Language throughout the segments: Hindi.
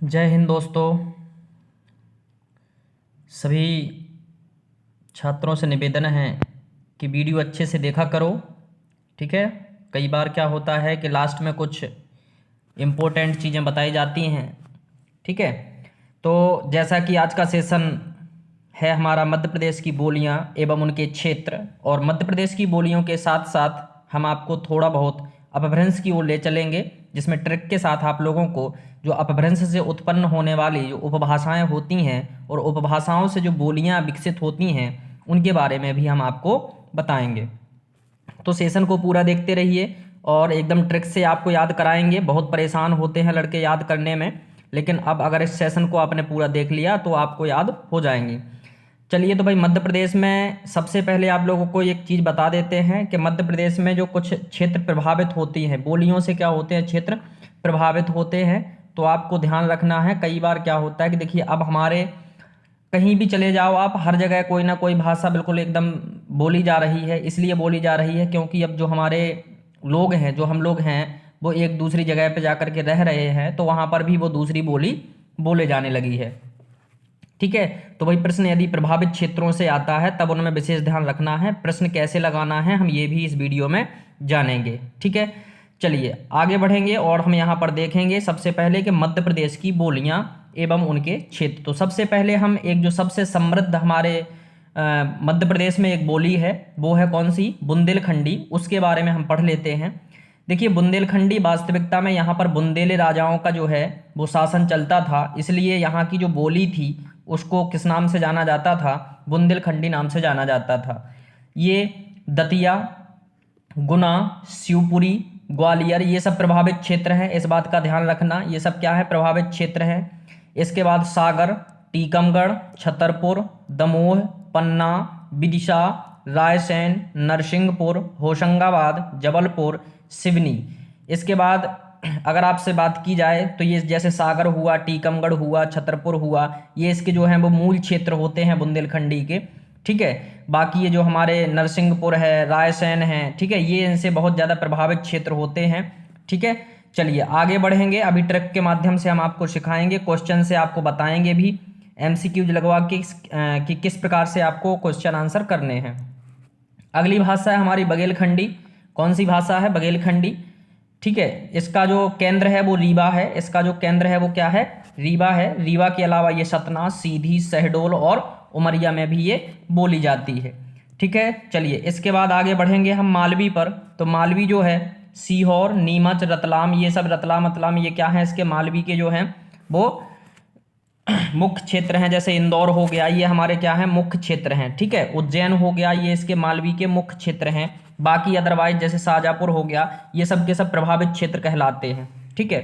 जय हिंद दोस्तों। सभी छात्रों से निवेदन है कि वीडियो अच्छे से देखा करो। ठीक है। कई बार क्या होता है कि लास्ट में कुछ इम्पोर्टेंट चीज़ें बताई जाती हैं। ठीक है। तो जैसा कि आज का सेशन है हमारा मध्य प्रदेश की बोलियां एवं उनके क्षेत्र, और मध्य प्रदेश की बोलियों के साथ साथ हम आपको थोड़ा बहुत अपभ्रंश की ओर ले चलेंगे, जिसमें ट्रिक के साथ आप लोगों को जो अपभ्रंश से उत्पन्न होने वाली जो उपभाषाएं होती हैं और उपभाषाओं से जो बोलियां विकसित होती हैं उनके बारे में भी हम आपको बताएंगे। तो सेशन को पूरा देखते रहिए और एकदम ट्रिक से आपको याद कराएंगे। बहुत परेशान होते हैं लड़के याद करने में, लेकिन अब अगर इस सेशन को आपने पूरा देख लिया तो आपको याद हो जाएंगे। चलिए, तो भाई मध्य प्रदेश में सबसे पहले आप लोगों को एक चीज़ बता देते हैं कि मध्य प्रदेश में जो कुछ क्षेत्र प्रभावित होती हैं बोलियों से, क्या होते हैं, क्षेत्र प्रभावित होते हैं। तो आपको ध्यान रखना है। कई बार क्या होता है कि देखिए, अब हमारे कहीं भी चले जाओ आप, हर जगह कोई ना कोई भाषा बिल्कुल एकदम बोली जा रही है। इसलिए बोली जा रही है क्योंकि अब जो हमारे लोग हैं, जो हम लोग हैं, वो एक दूसरी जगह पे जाकर के रह रहे हैं, तो वहाँ पर भी वो दूसरी बोली बोले जाने लगी है। ठीक है। तो वही प्रश्न यदि प्रभावित क्षेत्रों से आता है तब उनमें विशेष ध्यान रखना है। प्रश्न कैसे लगाना है हम ये भी इस वीडियो में जानेंगे। ठीक है। चलिए आगे बढ़ेंगे और हम यहाँ पर देखेंगे सबसे पहले कि मध्य प्रदेश की बोलियां एवं उनके क्षेत्र। तो सबसे पहले हम एक जो सबसे समृद्ध हमारे मध्य प्रदेश में एक बोली है, वो है कौन सी, बुंदेलखंडी। उसके बारे में हम पढ़ लेते हैं। देखिए, बुंदेलखंडी वास्तविकता में यहाँ पर बुंदेले राजाओं का जो है वो शासन चलता था, इसलिए यहाँ की जो बोली थी उसको किस नाम से जाना जाता था, बुंदेलखंडी नाम से जाना जाता था। ये दतिया, गुना, शिवपुरी, ग्वालियर ये सब प्रभावित क्षेत्र हैं। इस बात का ध्यान रखना, ये सब क्या है, प्रभावित क्षेत्र हैं। इसके बाद सागर, टीकमगढ़, छतरपुर, दमोह, पन्ना, विदिशा, रायसेन, नरसिंहपुर, होशंगाबाद, जबलपुर, सिवनी। इसके बाद अगर आपसे बात की जाए तो ये जैसे सागर हुआ, टीकमगढ़ हुआ, छतरपुर हुआ, ये इसके जो हैं वो मूल क्षेत्र होते हैं बुंदेलखंडी के। ठीक है। बाकी ये जो हमारे नरसिंहपुर है, रायसेन है, ठीक है, ये इनसे बहुत ज़्यादा प्रभावित क्षेत्र होते हैं। ठीक है। चलिए आगे बढ़ेंगे। अभी ट्रिक के माध्यम से हम आपको सिखाएंगे, क्वेश्चन से आपको बताएंगे भी, एमसीक्यूज लगवा के कि किस प्रकार से आपको क्वेश्चन आंसर करने हैं। अगली भाषा है हमारी बघेलखंडी। कौन सी भाषा है, बघेलखंडी। ठीक है। इसका जो केंद्र है वो रीवा है। इसका जो केंद्र है वो क्या है, रीवा है। रीवा के अलावा ये सतना, सीधी, शहडोल और उमरिया में भी ये बोली जाती है। ठीक है। चलिए इसके बाद आगे बढ़ेंगे हम मालवी पर। तो मालवी जो है सीहोर, नीमच, रतलाम, ये सब रतलाम मतलाम ये क्या है, इसके मालवी के जो हैं वो मुख्य क्षेत्र हैं। जैसे इंदौर हो गया, ये हमारे क्या है, मुख्य क्षेत्र हैं। ठीक है। उज्जैन हो गया, ये इसके मालवी के मुख्य क्षेत्र हैं। बाकी अदरवाइज जैसे शाजापुर हो गया, ये सब के सब प्रभावित क्षेत्र कहलाते हैं। ठीक है।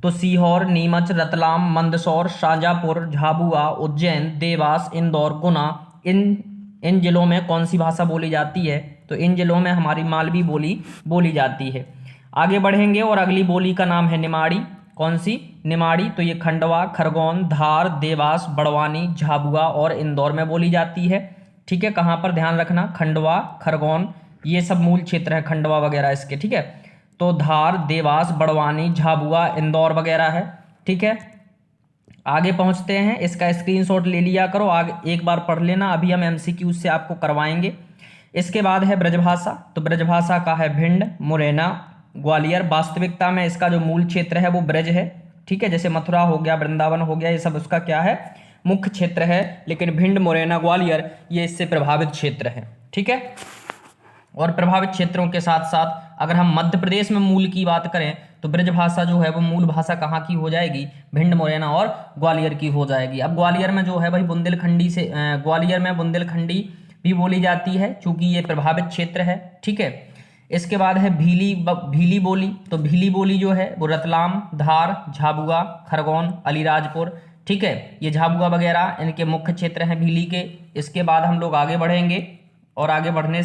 तो सीहोर, नीमच, रतलाम, मंदसौर, शाजापुर, झाबुआ, उज्जैन, देवास, इंदौर, गुना, इन जिलों में कौन सी भाषा बोली जाती है, तो इन जिलों में हमारी मालवी बोली बोली जाती है। आगे बढ़ेंगे और अगली बोली का नाम है निमाड़ी। कौन सी, निमाड़ी। तो ये खंडवा, खरगोन, धार, देवास, बड़वानी, झाबुआ और इंदौर में बोली जाती है। ठीक है। कहाँ पर ध्यान रखना, खंडवा, खरगोन, ये सब मूल क्षेत्र है खंडवा वगैरह इसके। ठीक है। तो धार, देवास, बड़वानी, झाबुआ, इंदौर वगैरह है। ठीक है। आगे पहुंचते हैं। इसका स्क्रीनशॉट ले लिया करो, आगे एक बार पढ़ लेना, अभी हम एमसीक्यू से आपको करवाएंगे। इसके बाद है ब्रजभाषा। तो ब्रजभाषा का है भिंड, मुरैना, ग्वालियर। वास्तविकता में इसका जो मूल क्षेत्र है वो ब्रज है। ठीक है। जैसे मथुरा हो गया, वृंदावन हो गया, ये सब उसका क्या है, मुख्य क्षेत्र है। लेकिन भिंड, मुरैना, ग्वालियर ये इससे प्रभावित क्षेत्र है। ठीक है। और प्रभावित क्षेत्रों के साथ साथ अगर हम मध्य प्रदेश में मूल की बात करें तो ब्रजभाषा जो है वो मूल भाषा कहाँ की हो जाएगी, भिंड, मुरैना और ग्वालियर की हो जाएगी। अब ग्वालियर में जो है भाई बुंदेलखंडी से ग्वालियर में बुंदेलखंडी भी बोली जाती है, चूंकि ये प्रभावित क्षेत्र है। ठीक है। इसके बाद है भीली बोली। तो भीली बोली जो है वो रतलाम, धार, झाबुआ, खरगोन, अलीराजपुर, ठीक है, ये झाबुआ वगैरह इनके मुख्य क्षेत्र हैं भीली के। इसके बाद हम लोग आगे बढ़ेंगे और आगे बढ़ने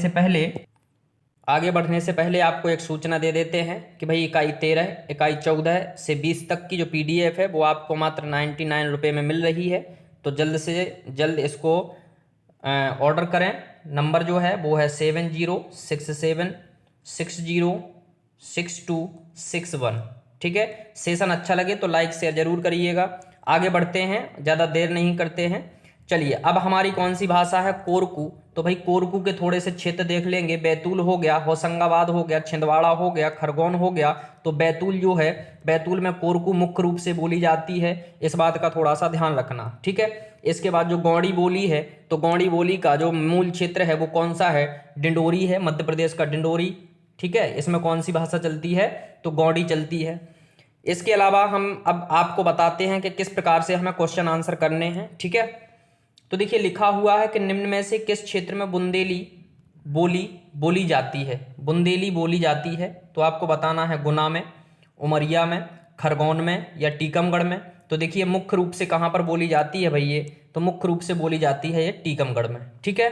से पहले आपको एक सूचना दे देते हैं कि भाई इकाई 13, इकाई 14 से 20 तक की जो PDF है वो आपको मात्र 99 रुपये में मिल रही है। तो जल्द से जल्द इसको ऑर्डर करें। नंबर जो है वो है 7067606261। ठीक है, सेशन अच्छा लगे तो लाइक शेयर जरूर करिएगा। आगे बढ़ते हैं, ज़्यादा देर नहीं करते हैं। चलिए, अब हमारी कौन सी भाषा है? कोरकू। तो भाई कोरकू के थोड़े से क्षेत्र देख लेंगे। बैतूल हो गया, होशंगाबाद हो गया, छिंदवाड़ा हो गया, खरगोन हो गया। तो बैतूल जो है, बैतूल में कोरकू मुख्य रूप से बोली जाती है, इस बात का थोड़ा सा ध्यान रखना, ठीक है। इसके बाद जो गौड़ी बोली है, तो गौड़ी बोली का जो मूल क्षेत्र है वो कौन सा है? डिंडोरी है, मध्य प्रदेश का डिंडोरी, ठीक है। इसमें कौन सी भाषा चलती है? तो गौड़ी चलती है। इसके अलावा हम अब आपको बताते हैं कि किस प्रकार से हमें क्वेश्चन आंसर करने हैं, ठीक है। तो देखिए, लिखा हुआ है कि निम्न में से किस क्षेत्र में बुंदेली बोली जाती है? बुंदेली बोली जाती है, तो आपको बताना है गुना में, उमरिया में, खरगोन में या टीकमगढ़ में। तो देखिए, मुख्य रूप से कहाँ पर बोली जाती है भाई ये? तो मुख्य रूप से बोली जाती है ये टीकमगढ़ में, ठीक है।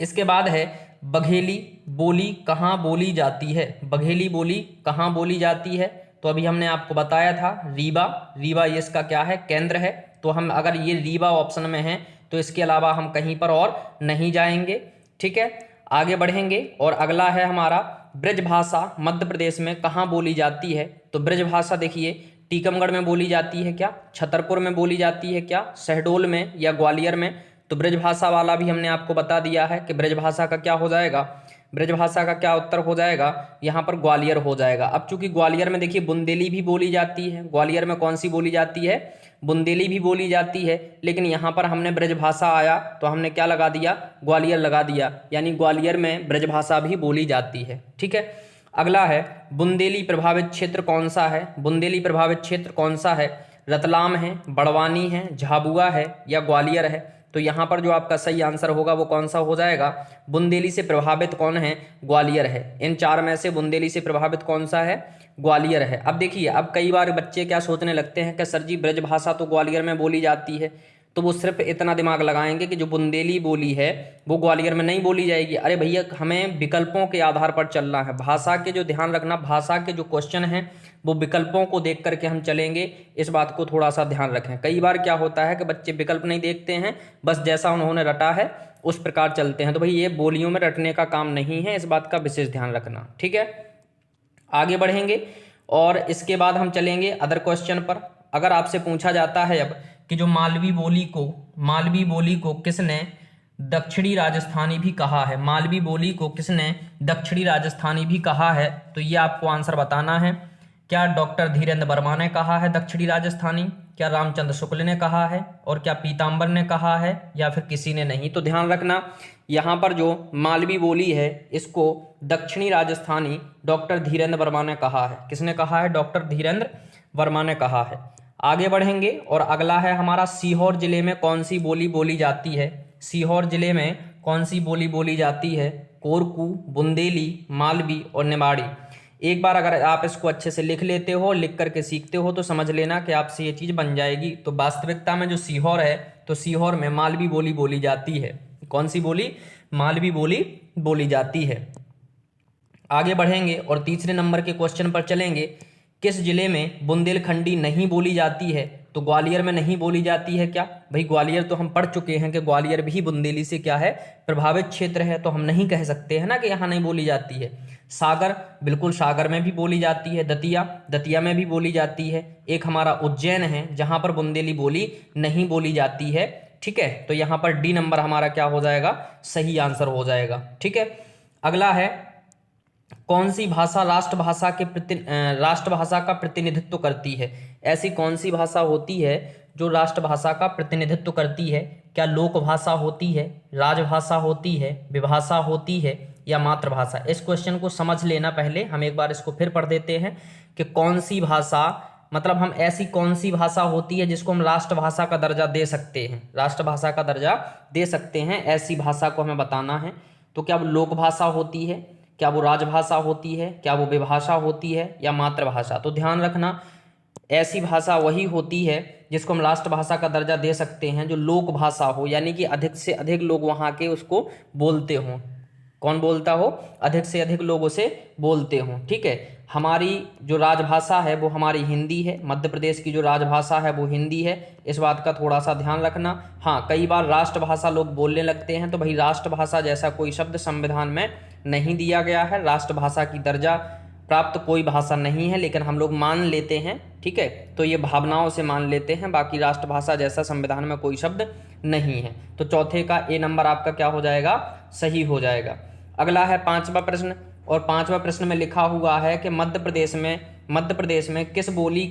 इसके बाद है बघेली बोली कहाँ बोली जाती है? बघेली बोली कहाँ बोली जाती है? तो अभी हमने आपको बताया था रीवा। रीवा ये इसका क्या है? केंद्र है। तो हम अगर ये रीवा ऑप्शन में है तो इसके अलावा हम कहीं पर और नहीं जाएंगे, ठीक है। आगे बढ़ेंगे और अगला है हमारा ब्रज भाषा मध्य प्रदेश में कहाँ बोली जाती है? तो ब्रज भाषा देखिए, टीकमगढ़ में बोली जाती है क्या? छतरपुर में बोली जाती है क्या? शहडोल में या ग्वालियर में? तो ब्रज भाषा वाला भी हमने आपको बता दिया है कि ब्रज भाषा का क्या हो जाएगा? ब्रज भाषा का क्या उत्तर हो जाएगा? यहाँ पर ग्वालियर हो जाएगा। अब चूंकि ग्वालियर में देखिए बुंदेली भी बोली जाती है, ग्वालियर में कौन सी बोली जाती है? बुंदेली भी बोली जाती है, लेकिन यहाँ पर हमने ब्रज भाषा आया तो हमने क्या लगा दिया? ग्वालियर लगा दिया, यानी ग्वालियर में ब्रज भाषा भी बोली जाती है, ठीक है। अगला है बुंदेली प्रभावित क्षेत्र कौन सा है? बुंदेली प्रभावित क्षेत्र कौन सा है? रतलाम है, बड़वानी है, झाबुआ है या ग्वालियर है? तो यहाँ पर जो आपका सही आंसर होगा वो कौन सा हो जाएगा? बुंदेली से प्रभावित कौन है? ग्वालियर है। इन चार में से बुंदेली से प्रभावित कौन सा है? ग्वालियर है। अब देखिए, अब कई बार बच्चे क्या सोचने लगते हैं कि सर जी ब्रज भाषा तो ग्वालियर में बोली जाती है, तो वो सिर्फ इतना दिमाग लगाएंगे कि जो बुंदेली बोली है वो ग्वालियर में नहीं बोली जाएगी। अरे भैया, हमें विकल्पों के आधार पर चलना है। भाषा के जो ध्यान रखना, भाषा के जो क्वेश्चन हैं वो विकल्पों को देख करके हम चलेंगे, इस बात को थोड़ा सा ध्यान रखें। कई बार क्या होता है कि बच्चे विकल्प नहीं देखते हैं, बस जैसा उन्होंने रटा है उस प्रकार चलते हैं। तो भाई ये बोलियों में रटने का काम नहीं है, इस बात का विशेष ध्यान रखना, ठीक है। आगे बढ़ेंगे और इसके बाद हम चलेंगे अदर क्वेश्चन पर। अगर आपसे पूछा जाता है अब कि जो मालवी बोली को किसने दक्षिणी राजस्थानी भी कहा है? मालवी बोली को किसने दक्षिणी राजस्थानी भी कहा है? तो ये आपको आंसर बताना है। क्या डॉक्टर धीरेन्द्र वर्मा ने कहा है दक्षिणी राजस्थानी? क्या रामचंद्र शुक्ल ने कहा है? और क्या पीताम्बर ने कहा है? या फिर किसी ने नहीं? तो ध्यान रखना, यहाँ पर जो मालवी बोली है इसको दक्षिणी राजस्थानी डॉक्टर धीरेन्द्र वर्मा ने कहा है। किसने कहा है? डॉक्टर धीरेन्द्र वर्मा ने कहा है। आगे बढ़ेंगे और अगला है हमारा सीहोर जिले में कौन सी बोली बोली जाती है? सीहोर जिले में कौन सी बोली बोली जाती है? कोरकू, बुंदेली, मालवी और निमाड़ी। एक बार अगर आप इसको अच्छे से लिख लेते हो, लिख करके सीखते हो तो समझ लेना कि आपसे ये चीज़ बन जाएगी। तो वास्तविकता में जो सीहोर है, तो सीहोर में मालवी बोली बोली जाती है। कौन सी बोली? मालवी बोली बोली जाती है। आगे बढ़ेंगे और तीसरे नंबर के क्वेश्चन पर चलेंगे। किस जिले में बुंदेलखंडी नहीं बोली जाती है? तो ग्वालियर में नहीं बोली जाती है क्या? भाई ग्वालियर तो हम पढ़ चुके हैं कि ग्वालियर भी बुंदेली से क्या है? प्रभावित क्षेत्र है, तो हम नहीं कह सकते हैं ना कि यहाँ नहीं बोली जाती है। सागर, बिल्कुल सागर में भी बोली जाती है। दतिया में भी बोली जाती है। एक हमारा उज्जैन है जहाँ पर बुंदेली बोली नहीं बोली जाती है, ठीक है। तो यहाँ पर डी नंबर हमारा क्या हो जाएगा? सही आंसर हो जाएगा, ठीक है। अगला है कौन सी भाषा राष्ट्रभाषा का प्रतिनिधित्व करती है? ऐसी कौन सी भाषा होती है जो राष्ट्रभाषा का प्रतिनिधित्व करती है? क्या लोक भाषा होती है, राजभाषा होती है, विभाषा होती है या मातृभाषा? इस क्वेश्चन को समझ लेना। पहले हम एक बार इसको फिर पढ़ देते हैं कि कौन सी भाषा, मतलब हम ऐसी कौन सी भाषा होती है जिसको हम राष्ट्रभाषा का दर्जा दे सकते हैं? राष्ट्रभाषा का दर्जा दे सकते हैं, ऐसी भाषा को हमें बताना है। तो क्या वो लोक भाषा होती है, क्या वो राजभाषा होती है, क्या वो विभाषा होती है या मातृभाषा? तो ध्यान रखना, ऐसी भाषा वही होती है जिसको हम राष्ट्रभाषा का दर्जा दे सकते हैं जो लोक भाषा हो, यानी कि अधिक से अधिक लोग वहाँ के उसको बोलते हों। कौन बोलता हो? अधिक से अधिक लोग उसे बोलते हों, ठीक है। हमारी जो राजभाषा है वो हमारी हिंदी है। मध्य प्रदेश की जो राजभाषा है वो हिंदी है, इस बात का थोड़ा सा ध्यान रखना। हाँ, कई बार राष्ट्रभाषा लोग बोलने लगते हैं, तो भाई राष्ट्रभाषा जैसा कोई शब्द संविधान में नहीं दिया गया है। राष्ट्रभाषा की दर्जा प्राप्त कोई भाषा नहीं है, लेकिन हम लोग मान लेते हैं, ठीक है। तो ये भावनाओं से मान लेते हैं, बाकी राष्ट्रभाषा जैसा संविधान में कोई शब्द नहीं है। तो चौथे का ए नंबर आपका क्या हो जाएगा, सही हो जाएगा। अगला है 5वां प्रश्न, और 5वां प्रश्न में लिखा हुआ है कि मध्य प्रदेश में किस बोली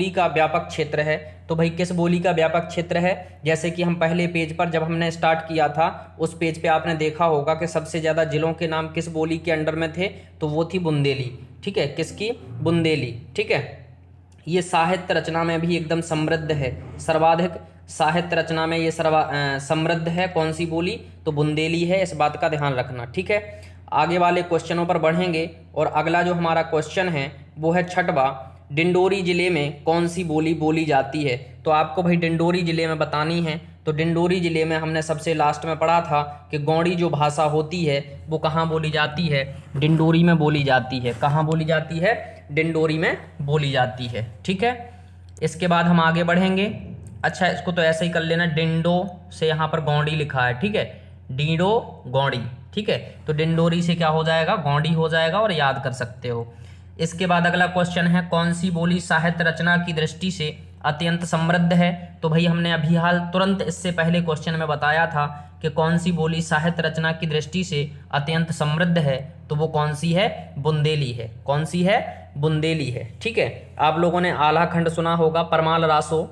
का व्यापक क्षेत्र है। तो भाई किस बोली का व्यापक क्षेत्र है, जैसे कि हम पहले पेज पर जब हमने स्टार्ट किया था उस पेज पे आपने देखा होगा कि सबसे ज़्यादा जिलों के नाम किस बोली के अंडर में थे, तो वो थी बुंदेली, ठीक है। किसकी, बुंदेली, ठीक है। ये साहित्य रचना में भी एकदम समृद्ध है, सर्वाधिक साहित्य रचना में ये समृद्ध है। कौन सी बोली, तो बुंदेली है, इस बात का ध्यान रखना, ठीक है। आगे वाले क्वेश्चनों पर बढ़ेंगे, और अगला जो हमारा क्वेश्चन है वो है 6वां, डिंडोरी जिले में कौन सी बोली बोली जाती है। तो आपको भाई डिंडोरी जिले में बतानी है। तो डिंडोरी जिले में हमने सबसे लास्ट में पढ़ा था कि गौड़ी जो भाषा होती है वो कहाँ बोली जाती है, डिंडोरी में बोली जाती है। कहाँ बोली जाती है, डिंडोरी में बोली जाती है, ठीक है। इसके बाद हम आगे बढ़ेंगे। अच्छा, इसको तो ऐसे ही कर लेना, डिंडो से यहाँ पर गौड़ी लिखा है, ठीक है, डीडो गौड़ी, ठीक है। तो डिंडोरी से क्या हो जाएगा, गौड़ी हो जाएगा, और याद कर सकते हो। इसके बाद अगला क्वेश्चन है, कौन सी बोली साहित्य रचना की दृष्टि से अत्यंत समृद्ध है। तो भाई हमने अभी हाल तुरंत इससे पहले क्वेश्चन में बताया था कि कौन सी बोली साहित्य रचना की दृष्टि से अत्यंत समृद्ध है, तो वो कौन सी है, बुंदेली है। कौन सी है, बुंदेली है, ठीक है। आप लोगों ने आल्हा खंड सुना होगा, परमाल रासो,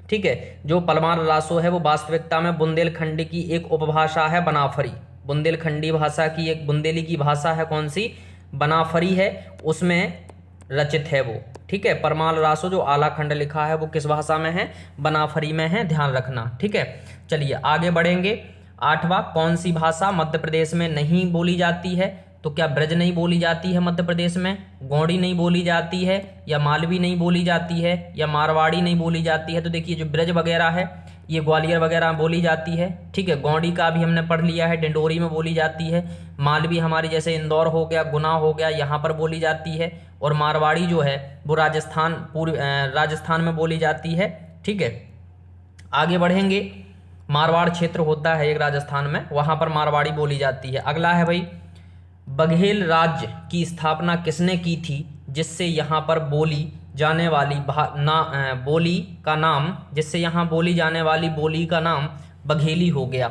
ठीक है। जो परमाल रासो है वो वास्तविकता में बुंदेलखंडी की एक उपभाषा है, बनाफरी। बुंदेलखंडी भाषा की एक बुंदेली की भाषा है, कौन सी, बनाफरी है, उसमें रचित है वो, ठीक है। परमाल रासो जो आला खंड लिखा है वो किस भाषा में है, बनाफरी में है, ध्यान रखना, ठीक है। चलिए आगे बढ़ेंगे। 8वां, कौन सी भाषा मध्य प्रदेश में नहीं बोली जाती है। तो क्या ब्रज नहीं बोली जाती है मध्य प्रदेश में, गौड़ी नहीं बोली जाती है, या मालवी नहीं बोली जाती है, या मारवाड़ी नहीं बोली जाती है। तो देखिए जो ब्रज वगैरह है ये ग्वालियर वगैरह बोली जाती है, ठीक है। गौड़ी का भी हमने पढ़ लिया है, डिंडोरी में बोली जाती है। मालवी हमारी जैसे इंदौर हो गया, गुना हो गया, यहाँ पर बोली जाती है। और मारवाड़ी जो है वो राजस्थान में बोली जाती है, ठीक है। आगे बढ़ेंगे। मारवाड़ क्षेत्र होता है एक राजस्थान में, वहाँ पर मारवाड़ी बोली जाती है। अगला है भाई, बघेल राज्य की स्थापना किसने की थी, जिससे यहाँ पर बोली जाने वाली बोली का नाम, जिससे यहाँ बोली जाने वाली बोली का नाम बघेली हो गया,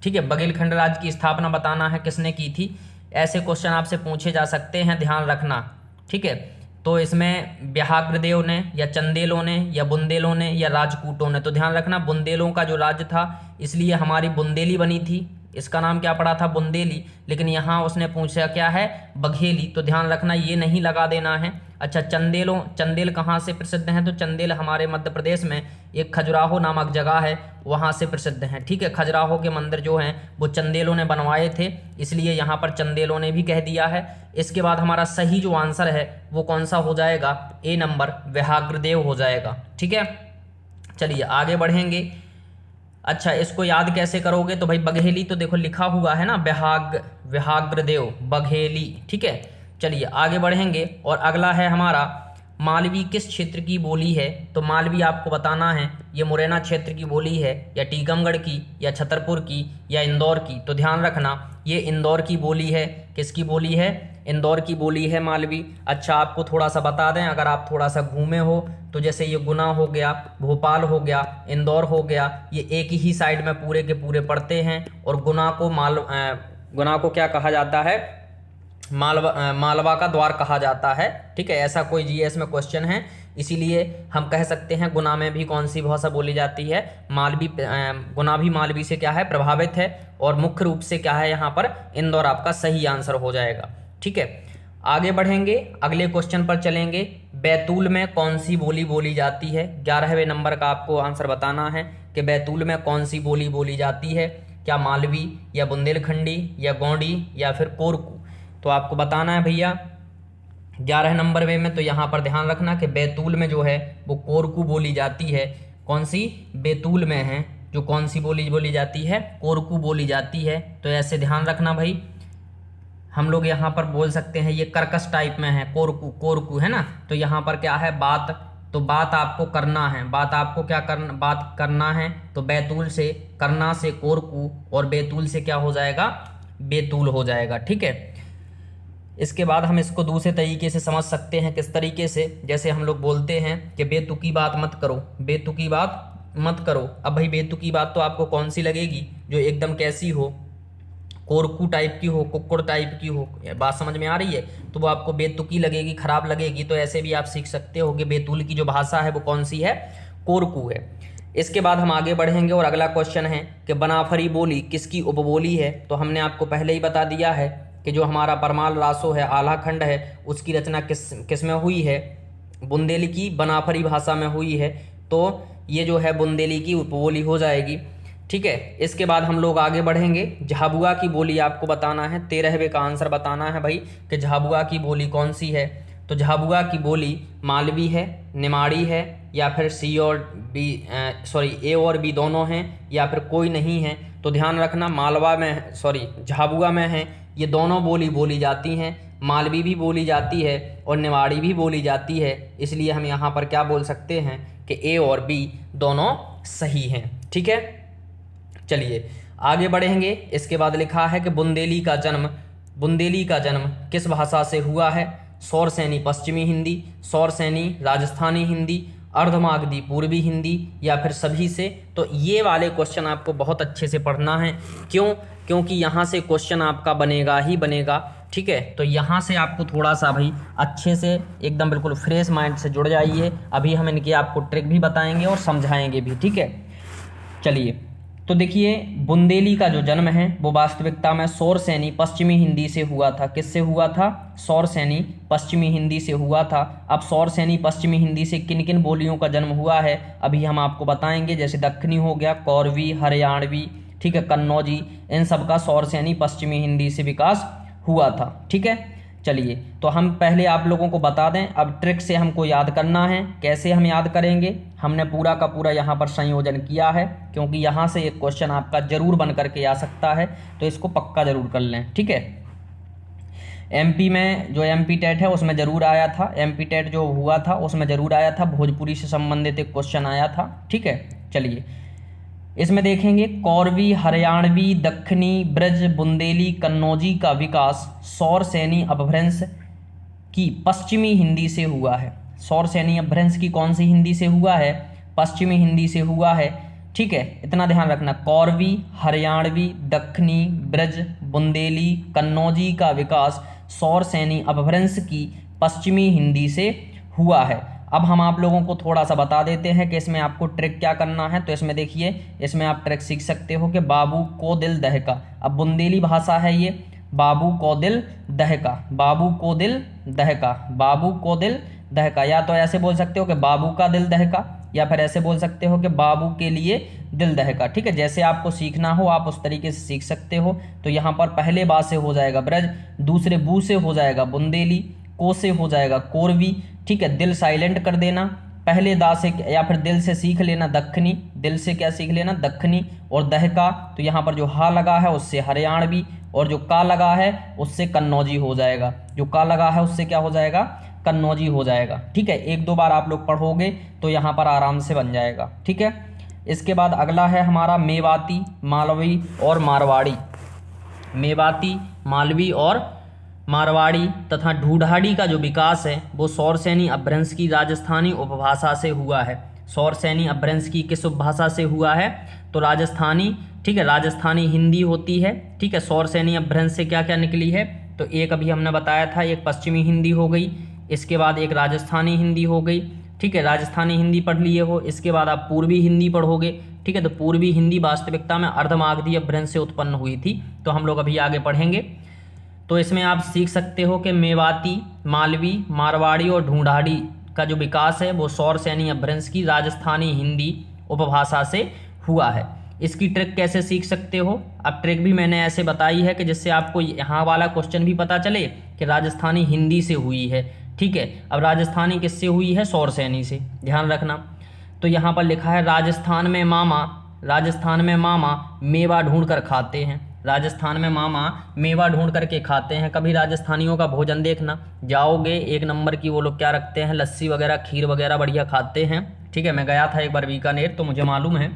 ठीक है। बघेलखंड राज्य की स्थापना बताना है किसने की थी। ऐसे क्वेश्चन आपसे पूछे जा सकते हैं, ध्यान रखना, ठीक है। तो इसमें व्याघ्रदेव ने, या चंदेलों ने, या बुंदेलों ने, या राजपूतों ने। तो ध्यान रखना, बुंदेलों का जो राज्य था इसलिए हमारी बुंदेली बनी थी, इसका नाम क्या पड़ा था, बुंदेली। लेकिन यहाँ उसने पूछा क्या है, बघेली। तो ध्यान रखना ये नहीं लगा देना है। अच्छा, चंदेल कहाँ से प्रसिद्ध हैं। तो चंदेल हमारे मध्य प्रदेश में एक खजुराहो नामक जगह है, वहाँ से प्रसिद्ध हैं, ठीक है। खजुराहो के मंदिर जो हैं वो चंदेलों ने बनवाए थे, इसलिए यहाँ पर चंदेलों ने भी कह दिया है। इसके बाद हमारा सही जो आंसर है वो कौन सा हो जाएगा, ए नंबर, व्याघ्रदेव हो जाएगा, ठीक है। चलिए आगे बढ़ेंगे। अच्छा, इसको याद कैसे करोगे। तो भाई बघेली तो देखो लिखा हुआ है ना, व्याघ्रदेव, बघेली, ठीक है। चलिए आगे बढ़ेंगे। और अगला है हमारा, मालवी किस क्षेत्र की बोली है। तो मालवी आपको बताना है ये मुरैना क्षेत्र की बोली है, या टीकमगढ़ की, या छतरपुर की, या इंदौर की। तो ध्यान रखना ये इंदौर की बोली है। किसकी बोली है, इंदौर की बोली है मालवी। अच्छा, आपको थोड़ा सा बता दें, अगर आप थोड़ा सा घूमे हो तो जैसे ये गुना हो गया, भोपाल हो गया, इंदौर हो गया, ये एक ही साइड में पूरे के पूरे पड़ते हैं। और गुना को क्या कहा जाता है, मालवा का द्वार कहा जाता है, ठीक है। ऐसा कोई जीएस में क्वेश्चन है, इसीलिए हम कह सकते हैं गुना में भी कौन सी भाषा बोली जाती है, गुना भी मालवी से क्या है, प्रभावित है। और मुख्य रूप से क्या है यहाँ पर, इंदौर आपका सही आंसर हो जाएगा, ठीक है। आगे बढ़ेंगे, अगले क्वेश्चन पर चलेंगे। बैतूल में कौन सी बोली बोली जाती है। 11वें नंबर का आपको आंसर बताना है कि बैतूल में कौन सी बोली बोली जाती है, क्या मालवी, या बुंदेलखंडी, या गौड़ी, या फिर कोरकू। तो आपको बताना है भैया 11 नंबर में। तो यहाँ पर ध्यान रखना कि बैतूल में जो है वो कोरकू बोली जाती है। कौन सी, बैतूल में है जो कौन सी बोली बोली जाती है, कोरकू बोली जाती है। तो ऐसे ध्यान रखना भाई, हम लोग यहाँ पर बोल सकते हैं ये कर्कश टाइप में है, कोरकू है ना। तो यहाँ पर क्या है, बात आपको करना है, बात करना है। तो बैतूल से, करना से कोरकू, और बैतूल से क्या हो जाएगा, बैतूल हो जाएगा, ठीक है। इसके बाद हम इसको दूसरे तरीके से समझ सकते हैं। किस तरीके से? जैसे हम लोग बोलते हैं कि बेतुकी बात मत करो, बेतुकी बात मत करो। अब भाई बेतुकी बात तो आपको कौन सी लगेगी? जो एकदम कैसी हो, कोरकू टाइप की हो, कुक्कुड़ टाइप की हो। बात समझ में आ रही है? तो वो आपको बेतुकी लगेगी, खराब लगेगी। तो ऐसे भी आप सीख सकते हो कि बैतूल की जो भाषा है वो कौन सी है? कोरकू है। इसके बाद हम आगे बढ़ेंगे और अगला क्वेश्चन है कि बनाफरी बोली किसकी उपबोली है? तो हमने आपको पहले ही बता दिया है कि जो हमारा परमाल रासो है, आल्हा खंड है, उसकी रचना किस में हुई है? बुंदेली की बनाफरी भाषा में हुई है। तो ये जो है बुंदेली की उपबोली हो जाएगी। ठीक है। इसके बाद हम लोग आगे बढ़ेंगे। झाबुआ की बोली आपको बताना है, 13वें का आंसर बताना है भाई कि झाबुआ की बोली कौन सी है। तो झाबुआ की बोली मालवी है, निमाड़ी है, या फिर ए और बी दोनों हैं, या फिर कोई नहीं है। तो ध्यान रखना, झाबुआ में है, ये दोनों बोली बोली जाती हैं। मालवी भी बोली जाती है और निमाड़ी भी बोली जाती है। इसलिए हम यहाँ पर क्या बोल सकते हैं कि ए और बी दोनों सही हैं। ठीक है, चलिए आगे बढ़ेंगे। इसके बाद लिखा है कि बुंदेली का जन्म किस भाषा से हुआ है? सौरसेनी पश्चिमी हिंदी, सौरसेनी राजस्थानी हिंदी, अर्धमागधी पूर्वी हिंदी, या फिर सभी से। तो ये वाले क्वेश्चन आपको बहुत अच्छे से पढ़ना है। क्यों? क्योंकि यहाँ से क्वेश्चन आपका बनेगा ही बनेगा। ठीक है, तो यहाँ से आपको थोड़ा सा भाई अच्छे से एकदम बिल्कुल फ्रेश माइंड से जुड़ जाइए। अभी हम इनकी आपको ट्रिक भी बताएंगे और समझाएंगे भी। ठीक है, चलिए तो देखिए, बुंदेली का जो जन्म है वो वास्तविकता में सौरसेनी पश्चिमी हिंदी से हुआ था। किससे हुआ था? सौरसेनी पश्चिमी हिंदी से हुआ था। अब सौरसेनी पश्चिमी हिंदी से किन किन बोलियों का जन्म हुआ है अभी हम आपको बताएंगे। जैसे दक्खनी हो गया, कौरवी, हरियाणवी, ठीक है, कन्नौजी, इन सब का सौरसेनी पश्चिमी हिंदी से विकास हुआ था। ठीक है, चलिए तो हम पहले आप लोगों को बता दें। अब ट्रिक से हमको याद करना है। कैसे हम याद करेंगे? हमने पूरा का पूरा यहाँ पर संयोजन किया है, क्योंकि यहाँ से एक क्वेश्चन आपका जरूर बन करके आ सकता है, तो इसको पक्का जरूर कर लें। ठीक है, एमपी में जो एमपी टेट है उसमें जरूर आया था, एमपी टेट जो हुआ था उसमें जरूर आया था, भोजपुरी से संबंधित एक क्वेश्चन आया था। ठीक है, चलिए इसमें देखेंगे, कौरवी, हरियाणवी, दक्खनी, ब्रज, बुंदेली, कन्नौजी का विकास सौरसेनी अपभ्रंश की पश्चिमी हिंदी से हुआ है। सौरसेनी अपभ्रंश की कौन सी हिंदी से हुआ है? पश्चिमी हिंदी से हुआ है। ठीक है, इतना ध्यान रखना। कौरवी, हरियाणवी, दक्खनी, ब्रज, बुंदेली, कन्नौजी का विकास सौरसेनी अपभ्रंश की पश्चिमी हिंदी से हुआ है। अब हम आप लोगों को थोड़ा सा बता देते हैं कि इसमें आपको ट्रिक क्या करना है। तो इसमें देखिए, इसमें आप ट्रिक सीख सकते हो कि बाबू को दिल दहका। अब बुंदेली भाषा है ये, बाबू को दिल दहका, बाबू को दिल दहका, बाबू को दिल दहका। या तो ऐसे बोल सकते हो कि बाबू का दिल दहका, या फिर ऐसे बोल सकते हो कि बाबू के लिए दिल दहका। ठीक है, जैसे आपको सीखना हो आप उस तरीके से सीख सकते हो। तो यहाँ पर पहले बा से हो जाएगा ब्रज, दूसरे बू से हो जाएगा बुंदेली, को से हो जाएगा कोरवी। ठीक है, दिल साइलेंट कर देना, पहले दा से या फिर दिल से सीख लेना दक्खनी, दिल से क्या सीख लेना? दक्खनी। और दहका, तो यहाँ पर जो हा लगा है उससे हरियाणवी, और जो का लगा है उससे कन्नौजी हो जाएगा। जो का लगा है उससे क्या हो जाएगा? कन्नौजी हो जाएगा। ठीक है, एक दो बार आप लोग पढ़ोगे तो यहाँ पर आराम से बन जाएगा। ठीक है, इसके बाद अगला है हमारा मेवाती, मालवी और मारवाड़ी। मेवाती, मालवी और मारवाड़ी तथा ढूढ़ाड़ी का जो विकास है वो सौरसेनी अपभ्रंश की राजस्थानी उपभाषा से हुआ है। सौरसेनी अपभ्रंश की किस उपभाषा से हुआ है? तो राजस्थानी। ठीक है, राजस्थानी हिंदी होती है। ठीक है, सौरसेनी अपभ्रंश से क्या क्या निकली है? तो एक अभी हमने बताया था, एक पश्चिमी हिंदी हो गई, इसके बाद एक राजस्थानी हिंदी हो गई। ठीक है, राजस्थानी हिंदी पढ़ लिए हो, इसके बाद आप पूर्वी हिंदी पढ़ोगे। ठीक है, तो पूर्वी हिंदी वास्तविकता में अर्धमागधी अपभ्रंश से उत्पन्न हुई थी। तो हम लोग अभी आगे पढ़ेंगे। तो इसमें आप सीख सकते हो कि मेवाती, मालवी, मारवाड़ी और ढूंढाड़ी का जो विकास है वो सौरसेनी अपभ्रंश की राजस्थानी हिंदी उपभाषा से हुआ है। इसकी ट्रिक कैसे सीख सकते हो? अब ट्रिक भी मैंने ऐसे बताई है कि जिससे आपको यहाँ वाला क्वेश्चन भी पता चले कि राजस्थानी हिंदी से हुई है। ठीक है, अब राजस्थानी किससे हुई है? सौरसेनी से, ध्यान रखना। तो यहाँ पर लिखा है, राजस्थान में मामा मेवा ढूंढ कर खाते हैं। राजस्थान में मामा मेवा ढूंढ करके खाते हैं। कभी राजस्थानियों का भोजन देखना, जाओगे एक नंबर की वो लोग क्या रखते हैं? लस्सी वगैरह, खीर वगैरह बढ़िया खाते हैं। ठीक है, मैं गया था एक बार बीकानेर तो मुझे मालूम है।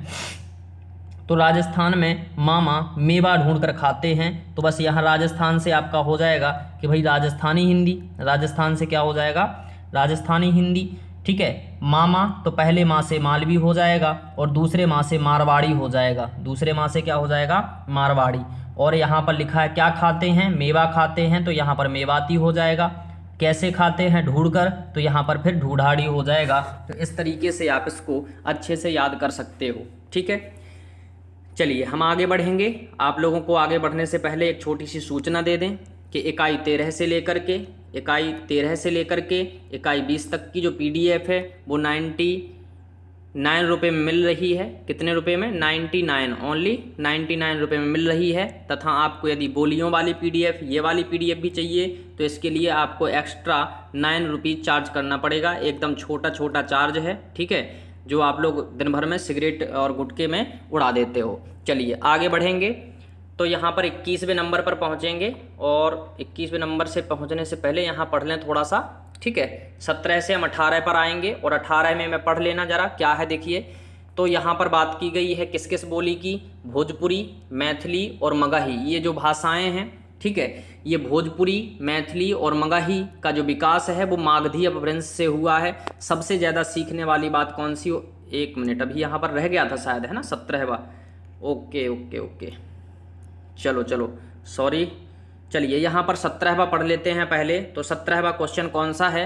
तो तो राजस्थान में मामा मेवा ढूंढ कर खाते हैं, तो बस यहाँ राजस्थान से आपका हो जाएगा कि भाई राजस्थानी हिंदी, राजस्थान से क्या हो जाएगा, राजस्थानी हिंदी। ठीक है, मामा तो पहले माँ से मालवी हो जाएगा और दूसरे माँ से मारवाड़ी हो जाएगा, दूसरे माँ से क्या हो जाएगा, मारवाड़ी। और यहाँ पर लिखा है क्या खाते हैं, मेवा खाते हैं, तो यहाँ पर मेवाती हो जाएगा। कैसे खाते हैं, ढूंढकर, तो यहाँ पर फिर ढूढ़ाड़ी हो जाएगा। तो इस तरीके से आप इसको अच्छे से याद कर सकते हो। ठीक है, चलिए हम आगे बढ़ेंगे। आप लोगों को आगे बढ़ने से पहले एक छोटी सी सूचना दे दें कि इकाई 13 से लेकर के इकाई 20 तक की जो PDF है वो 99 रुपये में मिल रही है। कितने रुपए में, 99, ओनली 99 रुपये में मिल रही है। तथा आपको यदि बोलियों वाली PDF, ये वाली PDF भी चाहिए तो इसके लिए आपको एक्स्ट्रा 9 रुपीज़ चार्ज करना पड़ेगा। एकदम छोटा छोटा चार्ज है, ठीक है, जो आप लोग दिन भर में सिगरेट और गुटखे में उड़ा देते हो। चलिए आगे बढ़ेंगे। तो यहाँ पर 21वें नंबर पर पहुँचेंगे और 21वें नंबर से पहुँचने से पहले यहाँ पढ़ लें थोड़ा सा। ठीक है, 17 से हम 18 पर आएंगे और 18 में मैं पढ़ लेना जरा क्या है। देखिए, तो यहाँ पर बात की गई है किस किस बोली की, भोजपुरी, मैथिली और मगही, ये जो भाषाएं हैं। ठीक है, ये भोजपुरी, मैथिली और मगही का जो विकास है वो मागधी अपभ्रंश से हुआ है। सबसे ज़्यादा सीखने वाली बात कौन सी हो, एक मिनट, अभी यहाँ पर रह गया था शायद, है ना, 17वां। ओके, चलो सॉरी। चलिए यहाँ पर 17वां पढ़ लेते हैं पहले। तो 17वां क्वेश्चन कौन सा है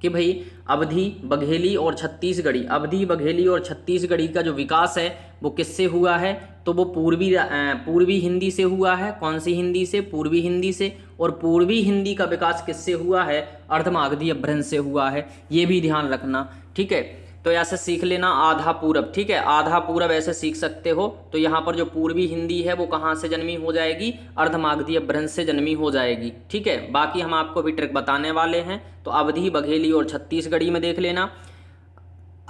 कि भाई अवधी, बघेली और छत्तीसगढ़ी, अवधी, बघेली और छत्तीसगढ़ी का जो विकास है वो किससे हुआ है, तो वो पूर्वी हिंदी से हुआ है। कौन सी हिंदी से, पूर्वी हिंदी से। और पूर्वी हिंदी का विकास किससे हुआ है, अर्धमागधी अपभ्रंश से हुआ है, ये भी ध्यान रखना। ठीक है, तो ऐसे सीख लेना आधा पूरब। ठीक है, आधा पूरब ऐसे सीख सकते हो। तो यहाँ पर जो पूर्वी हिंदी है वो कहाँ से जन्मी हो जाएगी, अर्धमागधी अपभ्रंश से जन्मी हो जाएगी। ठीक है, बाकी हम आपको भी ट्रिक बताने वाले हैं। तो अवधी, बघेली और छत्तीसगढ़ी में देख लेना।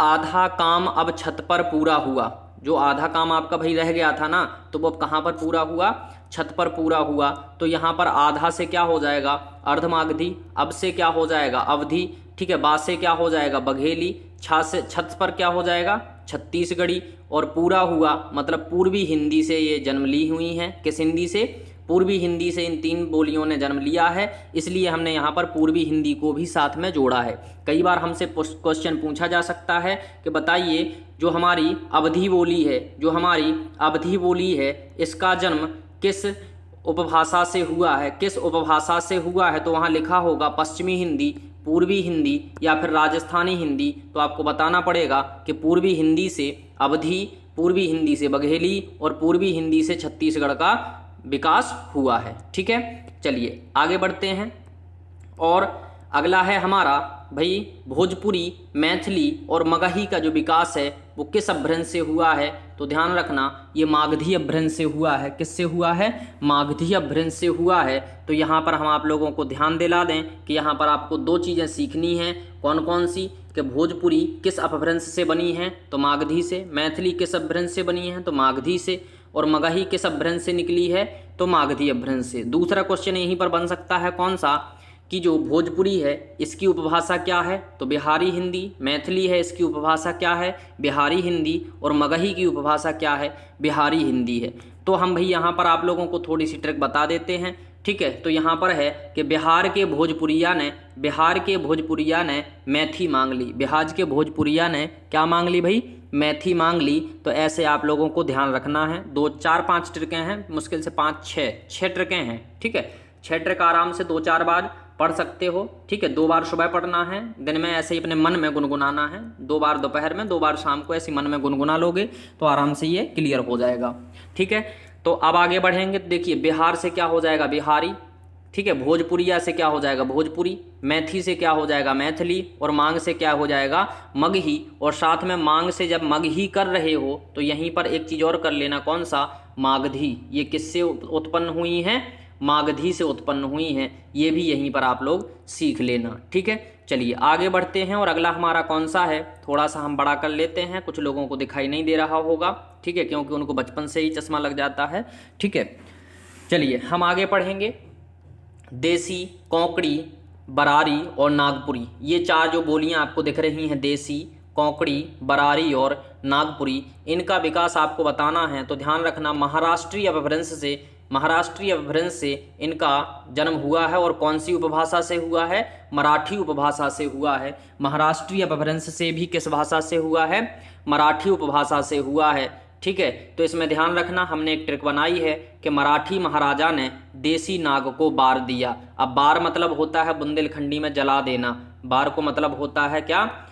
आधा काम अब छत पर पूरा हुआ, जो आधा काम आपका भाई रह गया था ना, तो वो अब कहाँ पर पूरा हुआ, छत पर पूरा हुआ। तो यहाँ पर आधा से क्या हो जाएगा, अर्धमागधी, अब से क्या हो जाएगा, अवधी। ठीक है, बा से क्या हो जाएगा, बघेली, छा से छत पर क्या हो जाएगा, छत्तीसगढ़ी। और पूरा हुआ मतलब पूर्वी हिंदी से ये जन्म ली हुई हैं। किस हिंदी से, पूर्वी हिंदी से इन तीन बोलियों ने जन्म लिया है, इसलिए हमने यहाँ पर पूर्वी हिंदी को भी साथ में जोड़ा है। कई बार हमसे क्वेश्चन पूछा जा सकता है कि बताइए जो हमारी अवधी बोली है इसका जन्म किस उपभाषा से हुआ है, किस उपभाषा से हुआ है। तो वहाँ लिखा होगा पश्चिमी हिंदी, पूर्वी हिंदी या फिर राजस्थानी हिंदी। तो आपको बताना पड़ेगा कि पूर्वी हिंदी से अवधी, पूर्वी हिंदी से बघेली और पूर्वी हिंदी से छत्तीसगढ़ का विकास हुआ है। ठीक है, चलिए आगे बढ़ते हैं। और अगला है हमारा भाई भोजपुरी, मैथिली और मगही का जो विकास है वो किस अपभ्रंश से हुआ है। तो ध्यान रखना ये मागधी अपभ्रंश से हुआ है। किससे हुआ है, मागधी अपभ्रंश से हुआ है। तो यहाँ पर हम आप लोगों को ध्यान दिला दें कि यहाँ पर आपको दो चीज़ें सीखनी हैं। कौन कौन सी, कि भोजपुरी किस अपभ्रंश से बनी है, तो मागधी से। मैथिली किस अपभ्रंश से बनी है, तो मागधी से। और मगही किस अपभ्रंश से निकली है, तो मागधी अपभ्रंश से। दूसरा क्वेश्चन यहीं पर बन सकता है कौन सा, कि जो भोजपुरी है इसकी उपभाषा क्या है, तो बिहारी हिंदी। मैथिली है इसकी उपभाषा क्या है, बिहारी हिंदी। और मगही की उपभाषा क्या है, बिहारी हिंदी है। तो हम भाई यहाँ पर आप लोगों को थोड़ी सी ट्रिक बता देते हैं। ठीक है, तो यहाँ पर है कि बिहार के भोजपुरिया ने मैथी मांग ली। बिहार के भोजपुरिया ने क्या मांग ली भाई, मैथी मांग ली। तो ऐसे आप लोगों को ध्यान रखना है। 2, 4, 5 ट्रिकें हैं, मुश्किल से 5, 6 ट्रिकें हैं। ठीक है, 6 ट्रिक आराम से 2-4 बार पढ़ सकते हो। ठीक है, 2 बार सुबह पढ़ना है, दिन में ऐसे ही अपने मन में गुनगुनाना है। 2 बार दोपहर में, 2 बार शाम को ऐसे मन में गुनगुना लोगे तो आराम से ये क्लियर हो जाएगा। ठीक है, तो अब आगे बढ़ेंगे। तो देखिए बिहार से क्या हो जाएगा, बिहारी। ठीक है, भोजपुरिया से क्या हो जाएगा, भोजपुरी। मैथी से क्या हो जाएगा, मैथिली। और मांग से क्या हो जाएगा, मगही। और साथ में मांग से जब मगही कर रहे हो तो यहीं पर एक चीज़ और कर लेना, कौन सा, मागधी। ये किससे उत्पन्न हुई हैं, मागधी से उत्पन्न हुई हैं। ये भी यहीं पर आप लोग सीख लेना। ठीक है, चलिए आगे बढ़ते हैं। और अगला हमारा कौन सा है, थोड़ा सा हम बड़ा कर लेते हैं, कुछ लोगों को दिखाई नहीं दे रहा होगा। ठीक है, क्योंकि उनको बचपन से ही चश्मा लग जाता है। ठीक है, चलिए हम आगे पढ़ेंगे। देसी, कोंकणी, बरारी और नागपुरी, ये 4 जो बोलियां आपको दिख रही हैं, देसी, कोंकणी, बरारी और नागपुरी, इनका विकास आपको बताना है। तो ध्यान रखना, महाराष्ट्रीय अपभ्रंश से इनका जन्म हुआ है। और कौन सी उपभाषा से हुआ है? मराठी उपभाषा से हुआ है। महाराष्ट्रीय अपभ्रंश से भी किस भाषा से हुआ है? मराठी उपभाषा से हुआ है। ठीक है, तो इसमें ध्यान रखना, हमने एक ट्रिक बनाई है कि मराठी महाराजा ने देसी नाग को बार दिया। अब बार मतलब होता है बुंदेलखंडी में जला देना। बार को मतलब होता है क्या?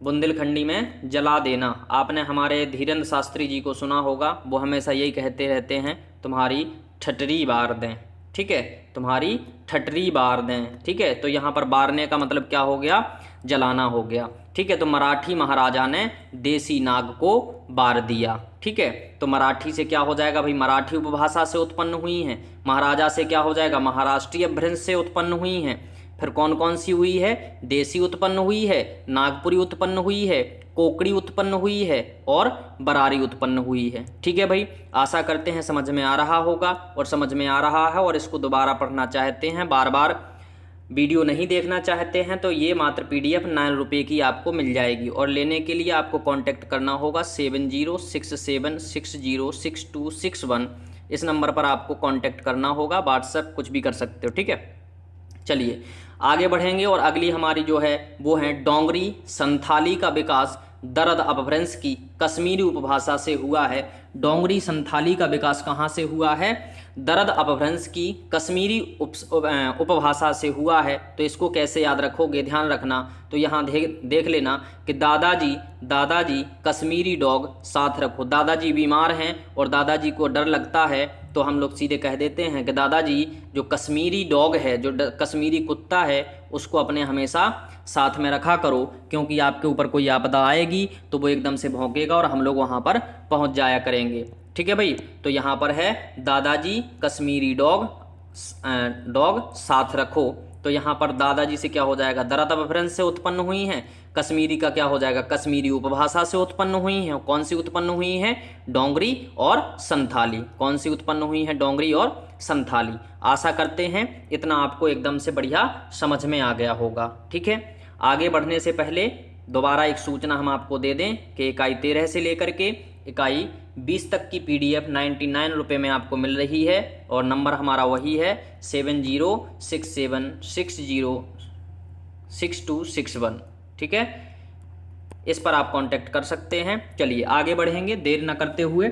बुंदेलखंडी में जला देना। आपने हमारे धीरेन्द्र शास्त्री जी को सुना होगा, वो हमेशा यही कहते रहते हैं, तुम्हारी ठटरी बार दें। ठीक है, तुम्हारी ठटरी बार दें। ठीक है, तो यहाँ पर बारने का मतलब क्या हो गया? जलाना हो गया। ठीक है, तो मराठी महाराजा ने देसी नाग को बार दिया। ठीक है, तो मराठी से क्या हो जाएगा भाई? मराठी उपभाषा से उत्पन्न हुई हैं। महाराजा से क्या हो जाएगा? महाराष्ट्रीय अपभ्रंश से उत्पन्न हुई हैं। फिर कौन कौन सी हुई है? देसी उत्पन्न हुई है, नागपुरी उत्पन्न हुई है, कोंकणी उत्पन्न हुई है और बरारी उत्पन्न हुई है। ठीक है भाई, आशा करते हैं समझ में आ रहा होगा, और समझ में आ रहा है और इसको दोबारा पढ़ना चाहते हैं, बार बार वीडियो नहीं देखना चाहते हैं, तो ये मात्र PDF 9 रुपये की आपको मिल जाएगी। और लेने के लिए आपको कांटेक्ट करना होगा 7067606261। इस नंबर पर आपको कांटेक्ट करना होगा, व्हाट्सएप कुछ भी कर सकते हो। ठीक है, चलिए आगे बढ़ेंगे। और अगली हमारी जो है वो है डोंगरी संथाली का विकास दरद अपभ्रंश की कश्मीरी उपभाषा से हुआ है। डोंगरी संथाली का विकास कहाँ से हुआ है? दरद अपभ्रंश की कश्मीरी उपभाषा से हुआ है। तो इसको कैसे याद रखोगे? ध्यान रखना, तो यहाँ देख लेना कि दादाजी कश्मीरी डॉग साथ रखो। दादाजी बीमार हैं और दादाजी को डर लगता है, तो हम लोग सीधे कह देते हैं कि दादाजी जो कश्मीरी डॉग है, जो कश्मीरी कुत्ता है, उसको अपने हमेशा साथ में रखा करो, क्योंकि आपके ऊपर कोई आपदा आएगी तो वो एकदम से भौंकेगा और हम लोग वहाँ पर पहुँच जाया करेंगे। ठीक है भाई, तो यहाँ पर है दादाजी कश्मीरी डॉग साथ रखो। तो यहाँ पर दादाजी से क्या हो जाएगा? दरद अपभ्रंश से उत्पन्न हुई हैं। कश्मीरी का क्या हो जाएगा? कश्मीरी उपभाषा से उत्पन्न हुई हैं। कौन सी उत्पन्न हुई हैं? डोंगरी और संथाली। कौन सी उत्पन्न हुई हैं? डोंगरी और संथाली। आशा करते हैं इतना आपको एकदम से बढ़िया समझ में आ गया होगा। ठीक है, आगे बढ़ने से पहले दोबारा एक सूचना हम आपको दे दें कि इकाई 13 से लेकर के इकाई 20 तक की PDF 99 रुपये में आपको मिल रही है। और नंबर हमारा वही है 7067606261। ठीक है, इस पर आप कांटेक्ट कर सकते हैं। चलिए आगे बढ़ेंगे देर न करते हुए।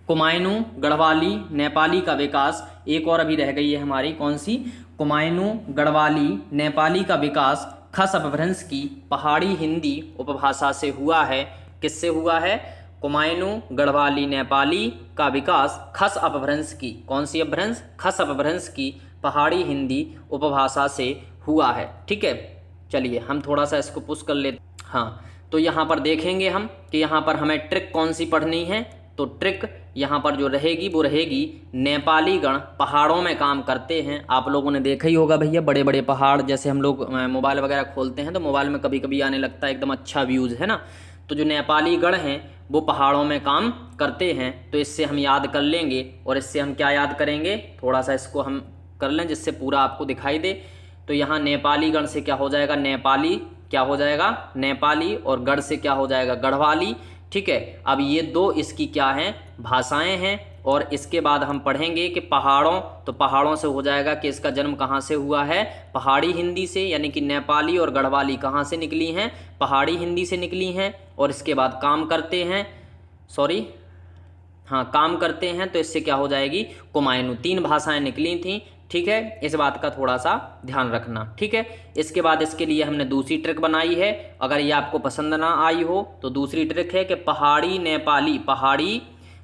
कुमायूं गढ़वाली नेपाली का विकास, एक और अभी रह गई है हमारी, कौन सी? कुमायूं गढ़वाली नेपाली का विकास खस अपभ्रंश की पहाड़ी हिंदी उपभाषा से हुआ है। किससे हुआ है? कुमायूं गढ़वाली नेपाली का विकास खस अपभ्रंश की, कौन सी अपभ्रंश? खस अपभ्रंश की पहाड़ी हिंदी उपभाषा से हुआ है। ठीक है, चलिए हम थोड़ा सा इसको पुश कर लेते। हाँ, तो यहाँ पर देखेंगे हम कि यहाँ पर हमें ट्रिक कौन सी पढ़नी है। तो ट्रिक यहाँ पर जो रहेगी वो रहेगी नेपाली गण पहाड़ों में काम करते हैं। आप लोगों ने देखा ही होगा भैया, बड़े बड़े पहाड़, जैसे हम लोग मोबाइल वगैरह खोलते हैं तो मोबाइल में कभी कभी आने लगता है एकदम अच्छा व्यूज़, है ना। तो जो नेपाली गण हैं वो पहाड़ों में काम करते हैं। तो इससे हम याद कर लेंगे, और इससे हम क्या याद करेंगे, थोड़ा सा इसको हम कर लें जिससे पूरा आपको दिखाई दे। तो यहाँ नेपाली गण से क्या हो जाएगा? नेपाली क्या हो जाएगा? नेपाली। और गढ़ से क्या हो जाएगा? गढ़वाली। ठीक है, अब ये दो इसकी क्या हैं? भाषाएं हैं। और इसके बाद हम पढ़ेंगे कि पहाड़ों, तो पहाड़ों से हो जाएगा कि इसका जन्म कहाँ से हुआ है? पहाड़ी हिंदी से, यानी कि नेपाली और गढ़वाली कहाँ से निकली हैं? पहाड़ी हिंदी से निकली हैं। और इसके बाद काम करते हैं, काम करते हैं, तो इससे क्या हो जाएगी? कुमायूं। 3 भाषाएं निकली थी। ठीक है, इस बात का थोड़ा सा ध्यान रखना। ठीक है, इसके बाद इसके लिए हमने दूसरी ट्रिक बनाई है। अगर ये आपको पसंद ना आई हो तो दूसरी ट्रिक है कि पहाड़ी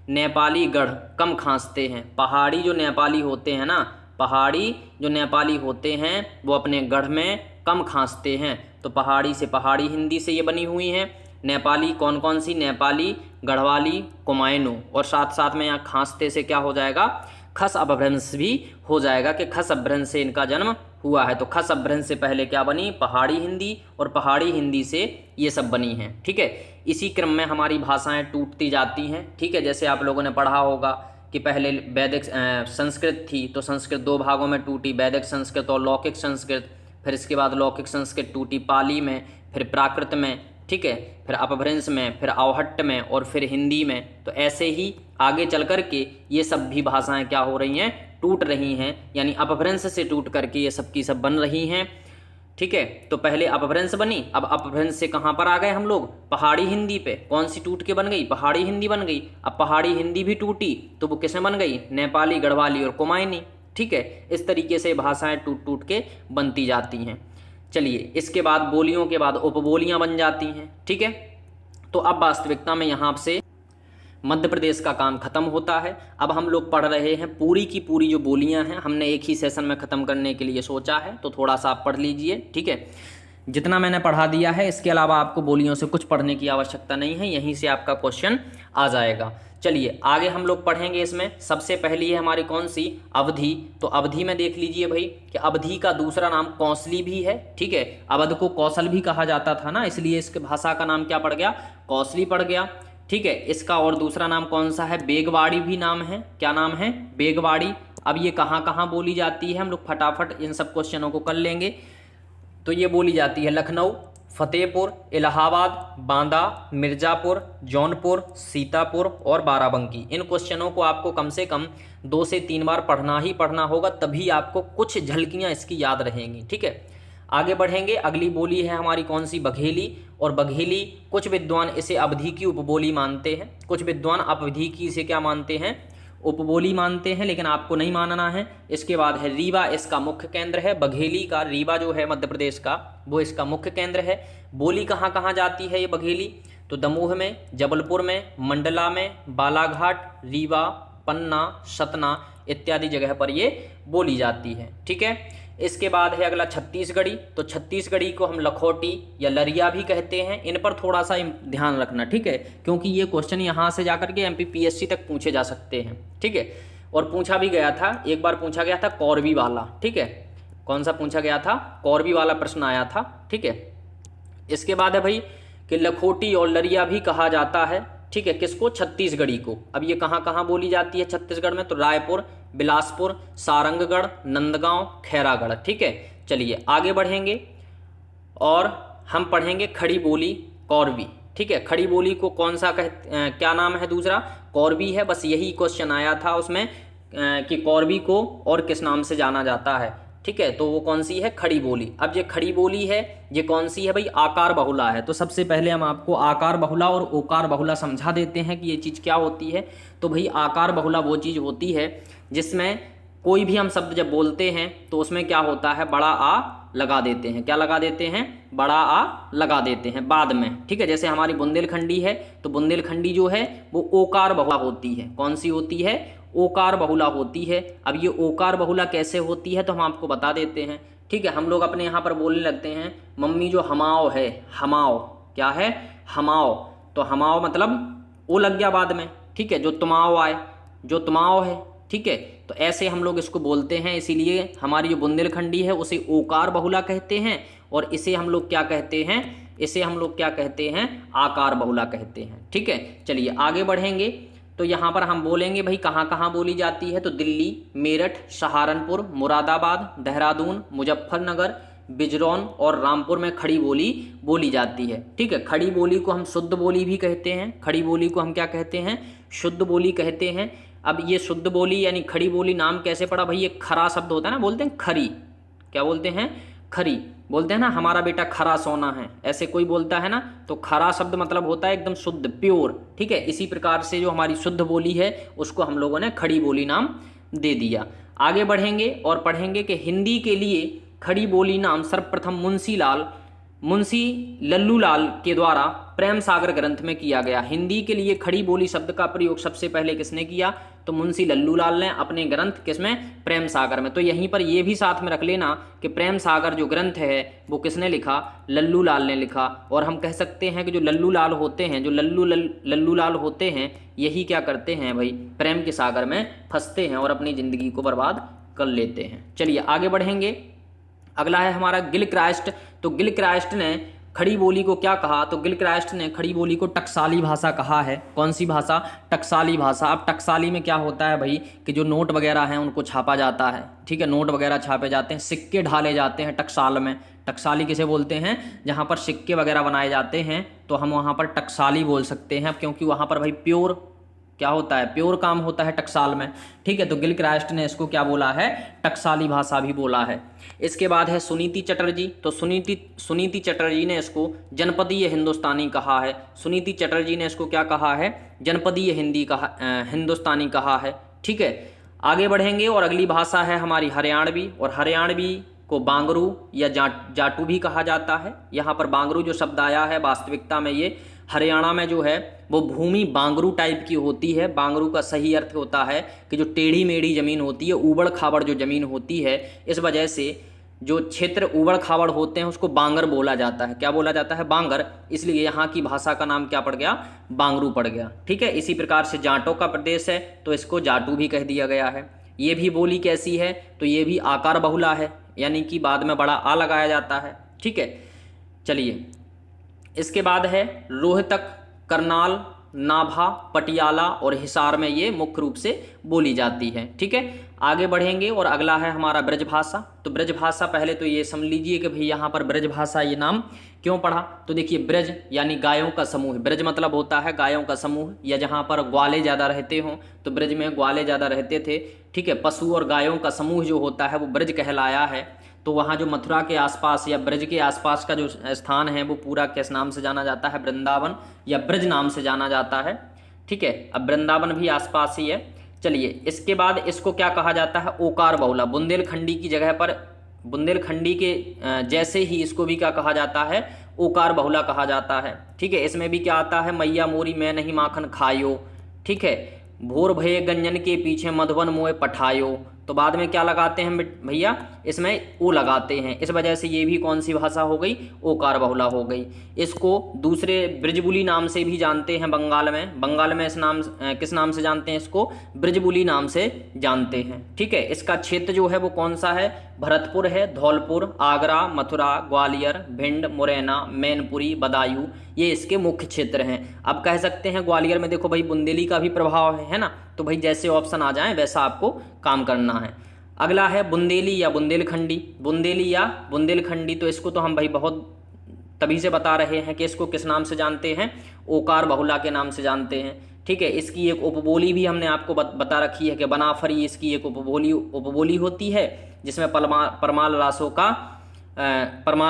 नेपाली गढ़ कम खांसते हैं। पहाड़ी जो नेपाली होते हैं ना, पहाड़ी जो नेपाली होते हैं वो अपने गढ़ में कम खांसते हैं। तो पहाड़ी से, पहाड़ी हिंदी से ये बनी हुई हैं। नेपाली कौन कौन सी? नेपाली, गढ़वाली, कुमायूं। और साथ साथ में यहाँ खांसते से क्या हो जाएगा? खस अपभ्रंश भी हो जाएगा कि खस अपभ्रंश से इनका जन्म हुआ है। तो खस अपभ्रंश से पहले क्या बनी? पहाड़ी हिंदी, और पहाड़ी हिंदी से ये सब बनी हैं। ठीक है, इसी क्रम में हमारी भाषाएं टूटती जाती हैं। ठीक है, जैसे आप लोगों ने पढ़ा होगा कि पहले वैदिक संस्कृत थी, तो संस्कृत 2 भागों में टूटी, वैदिक संस्कृत और लौकिक संस्कृत। फिर इसके बाद लौकिक संस्कृत टूटी पाली में, फिर प्राकृत में, ठीक है, फिर अपभ्रंश में, फिर अवहट्ट में और फिर हिंदी में। तो ऐसे ही आगे चल कर के ये सब भी भाषाएं क्या हो रही हैं, टूट रही हैं, यानी अपभ्रंश से टूट करके ये सब की सब बन रही हैं। ठीक है, तो पहले अपभ्रंश बनी, अब अपभ्रंश से कहाँ पर आ गए हम लोग, पहाड़ी हिंदी पे। कौन सी टूट के बन गई, पहाड़ी हिंदी बन गई। अब पहाड़ी हिंदी भी टूटी तो वो किसमें बन गई, नेपाली, गढ़वाली और कुमायूनी। ठीक है, इस तरीके से भाषाएं टूट टूट के बनती जाती हैं। चलिए, इसके बाद बोलियों के बाद उपबोलियां बन जाती हैं। ठीक है, तो अब वास्तविकता में यहाँ से मध्य प्रदेश का काम खत्म होता है। अब हम लोग पढ़ रहे हैं पूरी की पूरी जो बोलियां हैं, हमने एक ही सेशन में ख़त्म करने के लिए सोचा है, तो थोड़ा सा आप पढ़ लीजिए। ठीक है, जितना मैंने पढ़ा दिया है, इसके अलावा आपको बोलियों से कुछ पढ़ने की आवश्यकता नहीं है, यहीं से आपका क्वेश्चन आ जाएगा। चलिए आगे हम लोग पढ़ेंगे। इसमें सबसे पहली है हमारी कौन सी, अवधि। तो अवधि में देख लीजिए भाई कि अवधि का दूसरा नाम कौशली भी है। ठीक है, अवध को कौशल भी कहा जाता था ना, इसलिए इसके भाषा का नाम क्या पड़ गया, कौशली पड़ गया। ठीक है, इसका और दूसरा नाम कौन सा है, बेगवाड़ी भी नाम है। क्या नाम है, बेगवाड़ी। अब ये कहाँ कहाँ बोली जाती है, हम लोग फटाफट इन सब क्वेश्चनों को कर लेंगे। तो ये बोली जाती है लखनऊ, फतेहपुर, इलाहाबाद, बांदा, मिर्ज़ापुर, जौनपुर, सीतापुर और बाराबंकी। इन क्वेश्चनों को आपको कम से कम 2 से 3 बार पढ़ना ही पढ़ना होगा, तभी आपको कुछ झलकियाँ इसकी याद रहेंगी। ठीक है, आगे बढ़ेंगे। अगली बोली है हमारी कौन सी, बघेली। और बघेली कुछ विद्वान इसे अवधि की उपबोली मानते हैं, कुछ विद्वान अवधि की इसे क्या मानते हैं, उपबोली मानते हैं, लेकिन आपको नहीं मानना है। इसके बाद है रीवा, इसका मुख्य केंद्र है। बघेली का रीवा जो है मध्य प्रदेश का, वो इसका मुख्य केंद्र है। बोली कहाँ कहाँ जाती है ये बघेली, तो दमोह में, जबलपुर में, मंडला में, बालाघाट, रीवा, पन्ना, सतना इत्यादि जगह पर ये बोली जाती है। ठीक है, इसके बाद है अगला छत्तीसगढ़ी। तो छत्तीसगढ़ी को हम लखोटी या लरिया भी कहते हैं। इन पर थोड़ा सा ध्यान रखना, ठीक है, क्योंकि ये क्वेश्चन यहाँ से जाकर के MPPSC तक पूछे जा सकते हैं। ठीक है, और पूछा भी गया था, एक बार पूछा गया था कौरवी वाला। ठीक है, कौन सा पूछा गया था, कौरवी वाला प्रश्न आया था। ठीक है, इसके बाद है भाई कि लखोटी और लरिया भी कहा जाता है। ठीक है, किसको, छत्तीसगढ़ी को। अब ये कहाँ कहाँ बोली जाती है छत्तीसगढ़ में, तो रायपुर, बिलासपुर, सारंगगढ़, नंदगांव, खैरागढ़। ठीक है, चलिए आगे बढ़ेंगे और हम पढ़ेंगे खड़ी बोली कौरवी। ठीक है, खड़ी बोली को कौन सा क्या नाम है, दूसरा कौरवी है। बस यही क्वेश्चन आया था उसमें कि कौरवी को और किस नाम से जाना जाता है। ठीक है, तो वो कौन सी है, खड़ी बोली। अब ये खड़ी बोली है, ये कौन सी है भाई, आकार बहुला है। तो सबसे पहले हम आपको आकार बहुला और ओकार बहुला समझा देते हैं कि ये चीज़ क्या होती है। तो भाई आकार बहुला वो चीज़ होती है जिसमें कोई भी हम शब्द जब बोलते हैं तो उसमें क्या होता है, बड़ा आ लगा देते हैं। क्या लगा देते हैं, बड़ा आ लगा देते हैं बाद में। ठीक है, जैसे हमारी बुंदेलखंडी है, तो बुंदेलखंडी जो है वो ओकार बहुला होती है। कौन सी होती है, ओकार बहुला होती है। अब ये ओकार बहुला कैसे होती है तो हम आपको बता देते हैं। ठीक है, हम लोग अपने यहाँ पर बोलने लगते हैं मम्मी जो हमाओ है, हमाओ क्या है, हमाओ। तो हमाओ मतलब ओ लग गया बाद में। ठीक है, जो तुमाओ आए, जो तुमाओ है। ठीक है, तो ऐसे हम लोग इसको बोलते हैं, इसीलिए हमारी जो बुंदेलखंडी है उसे ओकार बहुला कहते हैं, और इसे हम लोग क्या कहते हैं, इसे हम लोग क्या कहते हैं, आकार बहुला कहते हैं। ठीक है, चलिए आगे बढ़ेंगे। तो यहाँ पर हम बोलेंगे भाई कहाँ कहाँ बोली जाती है, तो दिल्ली, मेरठ, सहारनपुर, मुरादाबाद, देहरादून, मुजफ्फरनगर, बिजनौर और रामपुर में खड़ी बोली बोली जाती है। ठीक है, खड़ी बोली को हम शुद्ध बोली भी कहते हैं। खड़ी बोली को हम क्या कहते हैं, शुद्ध बोली कहते हैं। अब ये शुद्ध बोली यानी खड़ी बोली नाम कैसे पड़ा भाई, ये खरा शब्द होता है ना, बोलते हैं खरी, क्या बोलते हैं, खरी। बोलते हैं ना हमारा बेटा खरा सोना है, ऐसे कोई बोलता है ना, तो खरा शब्द मतलब होता है एकदम शुद्ध, प्योर। ठीक है, इसी प्रकार से जो हमारी शुद्ध बोली है उसको हम लोगों ने खड़ी बोली नाम दे दिया। आगे बढ़ेंगे और पढ़ेंगे कि हिंदी के लिए खड़ी बोली नाम सर्वप्रथम मुंशी लल्लूलाल के द्वारा प्रेम सागर ग्रंथ में किया गया। हिंदी के लिए खड़ी बोली शब्द का प्रयोग सबसे पहले किसने किया, तो मुंशी लल्लूलाल ने अपने ग्रंथ किसमें, प्रेम सागर में। तो यहीं पर ये भी साथ में रख लेना कि प्रेम सागर जो ग्रंथ है वो किसने लिखा, लल्लूलाल ने लिखा। और हम कह सकते हैं कि जो लल्लूलाल होते हैं, जो लल्लूलाल होते हैं, यही क्या करते हैं भाई, प्रेम के सागर में फंसते हैं और अपनी ज़िंदगी को बर्बाद कर लेते हैं। चलिए आगे बढ़ेंगे। अगला है हमारा गिलक्रास्ट। तो गिलक्रास्ट ने खड़ी बोली को क्या कहा, तो गिलक्राइस्ट ने खड़ी बोली को टकसाली भाषा कहा है। कौन सी भाषा, टकसाली भाषा। अब टकसाली में क्या होता है भाई कि जो नोट वगैरह हैं उनको छापा जाता है, ठीक है, नोट वगैरह छापे जाते हैं, सिक्के ढाले जाते हैं टकसाल में। टकसाली किसे बोलते हैं, जहाँ पर सिक्के वगैरह बनाए जाते हैं तो हम वहाँ पर टकसाली बोल सकते हैं, क्योंकि वहाँ पर भाई प्योर क्या होता है, प्योर काम होता है टकसाल में, ठीक है। तो गिलक्राइस्ट ने इसको क्या बोला है, टकसाली भाषा भी बोला है। इसके बाद है सुनीति चटर्जी। तो सुनीति चटर्जी ने इसको जनपदीय हिंदुस्तानी कहा है। सुनीति चटर्जी ने इसको क्या कहा है, जनपदीय हिंदुस्तानी कहा है, ठीक है। आगे बढ़ेंगे और अगली भाषा है हमारी हरियाणवी, और हरियाणवी को बांगरू या जाटू भी कहा जाता है। यहाँ पर बांगरू जो शब्द आया है, वास्तविकता में ये हरियाणा में जो है वो भूमि बांगरू टाइप की होती है। बांगरू का सही अर्थ होता है कि जो टेढ़ी मेढ़ी ज़मीन होती है, ऊबड़ खाबड़ जो ज़मीन होती है, इस वजह से जो क्षेत्र ऊबड़ खाबड़ होते हैं उसको बांगर बोला जाता है। क्या बोला जाता है, बांगर। इसलिए यहाँ की भाषा का नाम क्या पड़ गया, बांगरू पड़ गया, ठीक है। इसी प्रकार से जाटों का प्रदेश है तो इसको जाटू भी कह दिया गया है। ये भी बोली कैसी है, तो ये भी आकार बहुला है, यानी कि बाद में बड़ा आ लगाया जाता है, ठीक है। चलिए, इसके बाद है रोहतक, करनाल, नाभा, पटियाला और हिसार में ये मुख्य रूप से बोली जाती है, ठीक है। आगे बढ़ेंगे और अगला है हमारा ब्रजभाषा। तो ब्रजभाषा, पहले तो ये समझ लीजिए कि भाई यहाँ पर ब्रजभाषा ये नाम क्यों पड़ा। तो देखिए, ब्रज यानी गायों का समूह, ब्रज मतलब होता है गायों का समूह, या जहाँ पर ग्वाले ज़्यादा रहते हों, तो ब्रज में ग्वाले ज़्यादा रहते थे, ठीक है। पशु और गायों का समूह जो होता है वो ब्रज कहलाया है। तो वहाँ जो मथुरा के आसपास या ब्रज के आसपास का जो स्थान है वो पूरा किस नाम से जाना जाता है, वृंदावन या ब्रज नाम से जाना जाता है, ठीक है। अब वृंदावन भी आसपास ही है। चलिए, इसके बाद इसको क्या कहा जाता है, ओकार बहुला। बुंदेलखंडी की जगह पर, बुंदेलखंडी के जैसे ही इसको भी क्या कहा जाता है, ओकार बहुला कहा जाता है, ठीक है। इसमें भी क्या आता है, मैया मोरी मैं नहीं माखन खायो, ठीक है। भोर भये गंजन के पीछे मधुबन मोए पठायो। तो बाद में क्या लगाते हैं भैया, इसमें ओ लगाते हैं, इस वजह से ये भी कौन सी भाषा हो गई, ओकार बहुला हो गई। इसको दूसरे ब्रजबुली नाम से भी जानते हैं बंगाल में। बंगाल में इस नाम किस नाम से जानते हैं, इसको ब्रजबुली नाम से जानते हैं, ठीक है। इसका क्षेत्र जो है वो कौन सा है, भरतपुर है, धौलपुर, आगरा, मथुरा, ग्वालियर, भिंड, मुरैना, मैनपुरी, बदायूं, ये इसके मुख्य क्षेत्र हैं। अब कह सकते हैं ग्वालियर में देखो भाई बुंदेली का भी प्रभाव है ना, तो भाई जैसे ऑप्शन आ जाए वैसा आपको काम करना है। अगला है बुंदेली या बुंदेलखंडी। बुंदेली या बुंदेलखंडी, तो इसको तो हम भाई बहुत तभी से बता रहे हैं कि इसको किस नाम से जानते हैं, ओकार बहुला के नाम से जानते हैं, ठीक है। इसकी एक उपबोली भी हमने आपको बता रखी है कि बनाफरी इसकी एक उपबोली होती है, जिसमें परमाल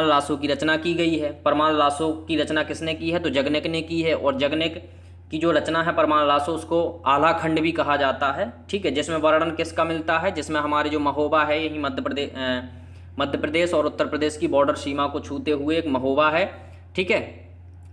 रासों की रचना की गई है। परमाल रासों की रचना किसने की है, तो जगनेक ने की है। और जगनेक की जो रचना है परमाल रासों, उसको आला खंड भी कहा जाता है, ठीक है। जिसमें वर्णन किसका मिलता है, जिसमें हमारे जो महोबा है, यही मध्य प्रदेश और उत्तर प्रदेश की बॉर्डर सीमा को छूते हुए एक महोबा है, ठीक है।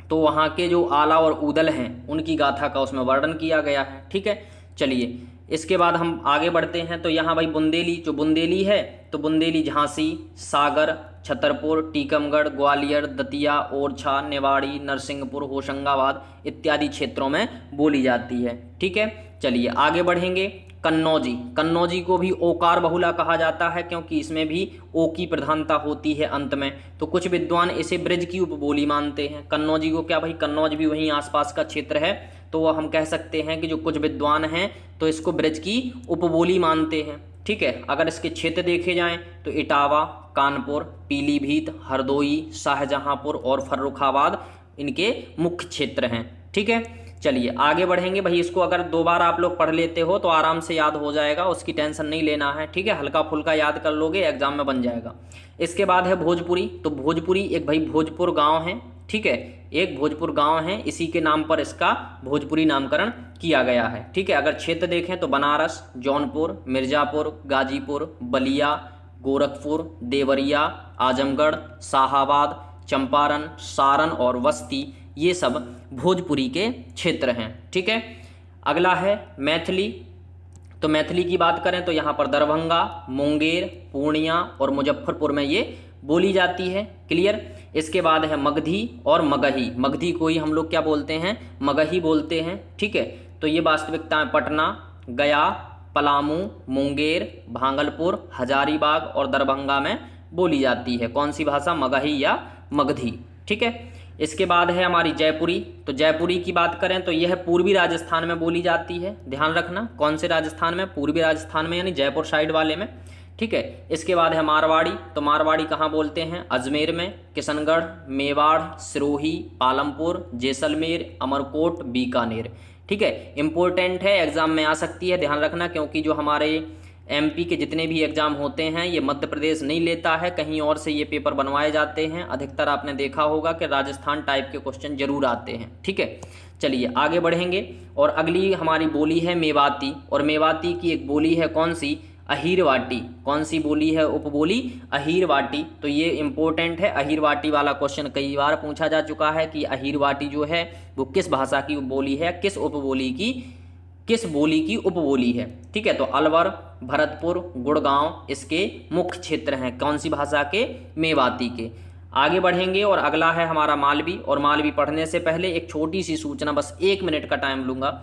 तो वहाँ के जो आला और ऊदल हैं उनकी गाथा का उसमें वर्णन किया गया है, ठीक है। चलिए, इसके बाद हम आगे बढ़ते हैं। तो यहाँ भाई बुंदेली, जो बुंदेली है तो बुंदेली झांसी, सागर, छतरपुर, टीकमगढ़, ग्वालियर, दतिया, ओरछा, नेवाड़ी, नरसिंहपुर, होशंगाबाद इत्यादि क्षेत्रों में बोली जाती है, ठीक है। चलिए आगे बढ़ेंगे। कन्नौजी, कन्नौजी को भी ओकार बहुला कहा जाता है, क्योंकि इसमें भी ओ की प्रधानता होती है अंत में। तो कुछ विद्वान इसे ब्रज की उपबोली मानते हैं। कन्नौजी को क्या भाई, कन्नौज भी वहीं आसपास का क्षेत्र है, तो वो हम कह सकते हैं कि जो कुछ विद्वान हैं तो इसको ब्रज की उपबोली मानते हैं, ठीक है। अगर इसके क्षेत्र देखे जाएं तो इटावा, कानपुर, पीलीभीत, हरदोई, शाहजहांपुर और फर्रुखाबाद इनके मुख्य क्षेत्र हैं, ठीक है। चलिए आगे बढ़ेंगे। भाई इसको अगर 2 बार आप लोग पढ़ लेते हो तो आराम से याद हो जाएगा, उसकी टेंशन नहीं लेना है, ठीक है। हल्का फुल्का याद कर लोगे, एग्जाम में बन जाएगा। इसके बाद है भोजपुरी। तो भोजपुरी एक भाई भोजपुर गांव है, ठीक है, एक भोजपुर गांव है, इसी के नाम पर इसका भोजपुरी नामकरण किया गया है, ठीक है। अगर क्षेत्र देखें तो बनारस, जौनपुर, मिर्जापुर, गाजीपुर, बलिया, गोरखपुर, देवरिया, आजमगढ़, शाहाबाद, चंपारण, सारण और बस्ती, ये सब भोजपुरी के क्षेत्र हैं, ठीक है। अगला है मैथिली। तो मैथिली की बात करें तो यहाँ पर दरभंगा, मुंगेर, पूर्णिया और मुजफ्फरपुर में ये बोली जाती है, क्लियर। इसके बाद है मगधी और मगही। मगधी को ही हम लोग क्या बोलते हैं, मगही बोलते हैं, ठीक है। तो ये वास्तविकता में पटना, गया, पलामू, मुंगेर, भागलपुर, हजारीबाग और दरभंगा में बोली जाती है। कौन सी भाषा, मगही या मगधी, ठीक है। इसके बाद है हमारी जयपुरी। तो जयपुरी की बात करें तो यह पूर्वी राजस्थान में बोली जाती है, ध्यान रखना। कौन से राजस्थान में? पूर्वी राजस्थान में, यानी जयपुर साइड वाले में, ठीक है। इसके बाद है मारवाड़ी। तो मारवाड़ी कहाँ बोलते हैं? अजमेर में, किशनगढ़, मेवाड़, सिरोही, पालमपुर, जैसलमेर, अमरकोट, बीकानेर, ठीक है। इंपॉर्टेंट है, एग्जाम में आ सकती है, ध्यान रखना, क्योंकि जो हमारे एमपी के जितने भी एग्जाम होते हैं ये मध्य प्रदेश नहीं लेता है, कहीं और से ये पेपर बनवाए जाते हैं। अधिकतर आपने देखा होगा कि राजस्थान टाइप के क्वेश्चन जरूर आते हैं, ठीक है। चलिए आगे बढ़ेंगे और अगली हमारी बोली है मेवाती। और मेवाती की एक बोली है कौन सी? अहीरवाटी। कौन सी बोली है? उपबोली अहीरवाटी। तो ये इंपॉर्टेंट है, अहीरवाटी वाला क्वेश्चन कई बार पूछा जा चुका है कि अहीरवाटी जो है वो किस भाषा की उपबोली है, किस बोली की उपबोली है, ठीक है। तो अलवर, भरतपुर, गुड़गांव इसके मुख्य क्षेत्र हैं, कौन सी भाषा के? मेवाती के। आगे बढ़ेंगे और अगला है हमारा मालवी। और मालवी पढ़ने से पहले एक छोटी सी सूचना, बस 1 मिनट का टाइम लूंगा।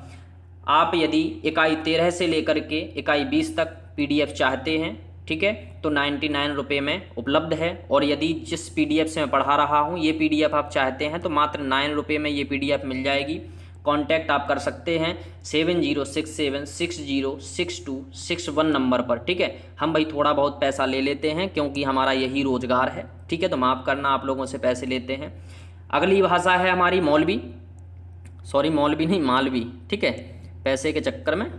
आप यदि इकाई 13 से लेकर के इकाई 20 तक PDF चाहते हैं, ठीक है, तो 99 रुपये में उपलब्ध है। और यदि जिस PDF से मैं पढ़ा रहा हूँ ये PDF आप चाहते हैं तो मात्र 9 रुपये में ये PDF मिल जाएगी। कांटेक्ट आप कर सकते हैं 7067606261 नंबर पर, ठीक है। हम भाई थोड़ा बहुत पैसा ले लेते हैं क्योंकि हमारा यही रोजगार है, ठीक है, तो माफ़ करना, आप लोगों से पैसे लेते हैं। अगली भाषा है हमारी मौलवी, सॉरी मौलवी नहीं, मालवी, ठीक है, पैसे के चक्कर में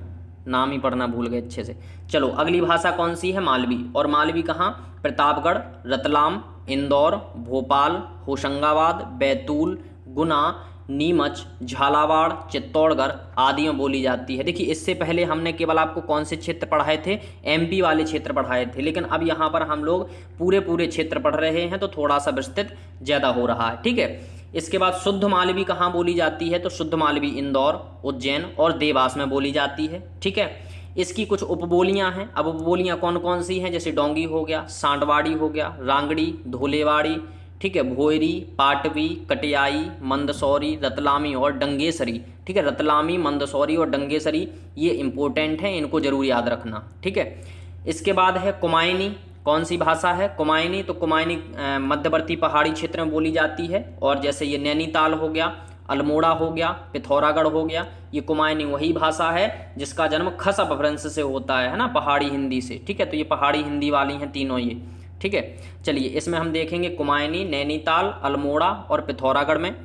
नाम ही पढ़ना भूल गए अच्छे से। चलो अगली भाषा कौन सी है? मालवी। और मालवी कहाँ? प्रतापगढ़, रतलाम, इंदौर, भोपाल, होशंगाबाद, बैतूल, गुना, नीमच, झालावाड़, चित्तौड़गढ़ आदि में बोली जाती है। देखिए इससे पहले हमने केवल आपको कौन से क्षेत्र पढ़ाए थे? MP वाले क्षेत्र पढ़ाए थे, लेकिन अब यहाँ पर हम लोग पूरे क्षेत्र पढ़ रहे हैं तो थोड़ा सा विस्तृत ज़्यादा हो रहा है, ठीक है। इसके बाद शुद्ध मालवी कहाँ बोली जाती है? तो शुद्ध मालवी इंदौर, उज्जैन और देवास में बोली जाती है, ठीक है। इसकी कुछ उपबोलियां हैं। अब उपबोलियां कौन कौन सी हैं? जैसे डोंगी हो गया, सांडवाड़ी हो गया, रांगड़ी, धोलेवाड़ी, ठीक है, भोयरी, पाटवी, कटियाई, मंदसौरी, रतलामी और डंगेसरी, ठीक है। रतलामी, मंदसौरी और डंगेसरी ये इंपॉर्टेंट हैं, इनको जरूर याद रखना, ठीक है। इसके बाद है कुमायूनी। कौन सी भाषा है? कुमायूनी। तो कुमायूनी मध्यवर्ती पहाड़ी क्षेत्र में बोली जाती है। और जैसे ये नैनीताल हो गया, अल्मोड़ा हो गया, पिथौरागढ़ हो गया, ये कुमायूनी वही भाषा है जिसका जन्म खस अपभ्रंश से होता है ना, पहाड़ी हिंदी से, ठीक है। तो ये पहाड़ी हिंदी वाली हैं तीनों ये, ठीक है। चलिए इसमें हम देखेंगे कुमायूनी, नैनीताल, अल्मोड़ा और पिथौरागढ़ में।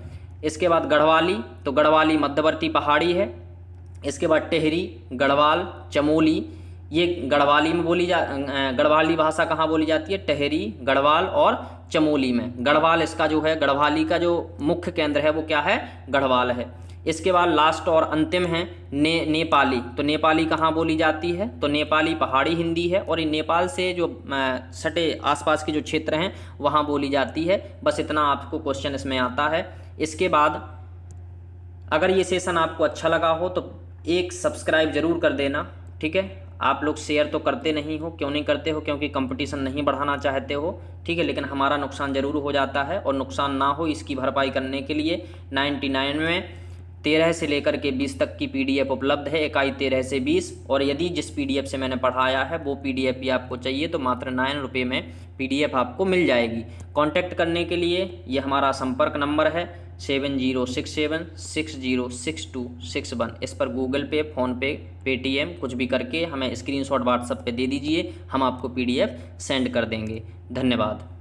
इसके बाद गढ़वाली। तो गढ़वाली मध्यवर्ती पहाड़ी है। इसके बाद टेहरी, गढ़वाल, चमोली, ये गढ़वाली में गढ़वाली भाषा कहाँ बोली जाती है? टेहरी, गढ़वाल और चमोली में। गढ़वाल इसका जो है, गढ़वाली का जो मुख्य केंद्र है वो क्या है? गढ़वाल है। इसके बाद लास्ट और अंतिम है नेपाली। तो नेपाली कहाँ बोली जाती है? तो नेपाली पहाड़ी हिंदी है और ये नेपाल से जो सटे आसपास के जो क्षेत्र हैं वहाँ बोली जाती है। बस इतना आपको क्वेश्चन इसमें आता है। इसके बाद अगर ये सेशन आपको अच्छा लगा हो तो एक सब्सक्राइब जरूर कर देना, ठीक है। आप लोग शेयर तो करते नहीं हो, क्यों नहीं करते हो? क्योंकि कंपटीशन नहीं बढ़ाना चाहते हो, ठीक है, लेकिन हमारा नुकसान जरूर हो जाता है और नुकसान ना हो इसकी भरपाई करने के लिए 99 में 13 से लेकर के 20 तक की PDF उपलब्ध है, इकाई 13 से 20। और यदि जिस PDF से मैंने पढ़ाया है वो PDF भी आपको चाहिए तो मात्र 9 रुपये में PDF आपको मिल जाएगी। कांटेक्ट करने के लिए ये हमारा संपर्क नंबर है 7067606261। इस पर गूगल पे, फ़ोनपे, पेटीएम कुछ भी करके हमें स्क्रीनशॉट WhatsApp पे दे दीजिए, हम आपको PDF सेंड कर देंगे। धन्यवाद।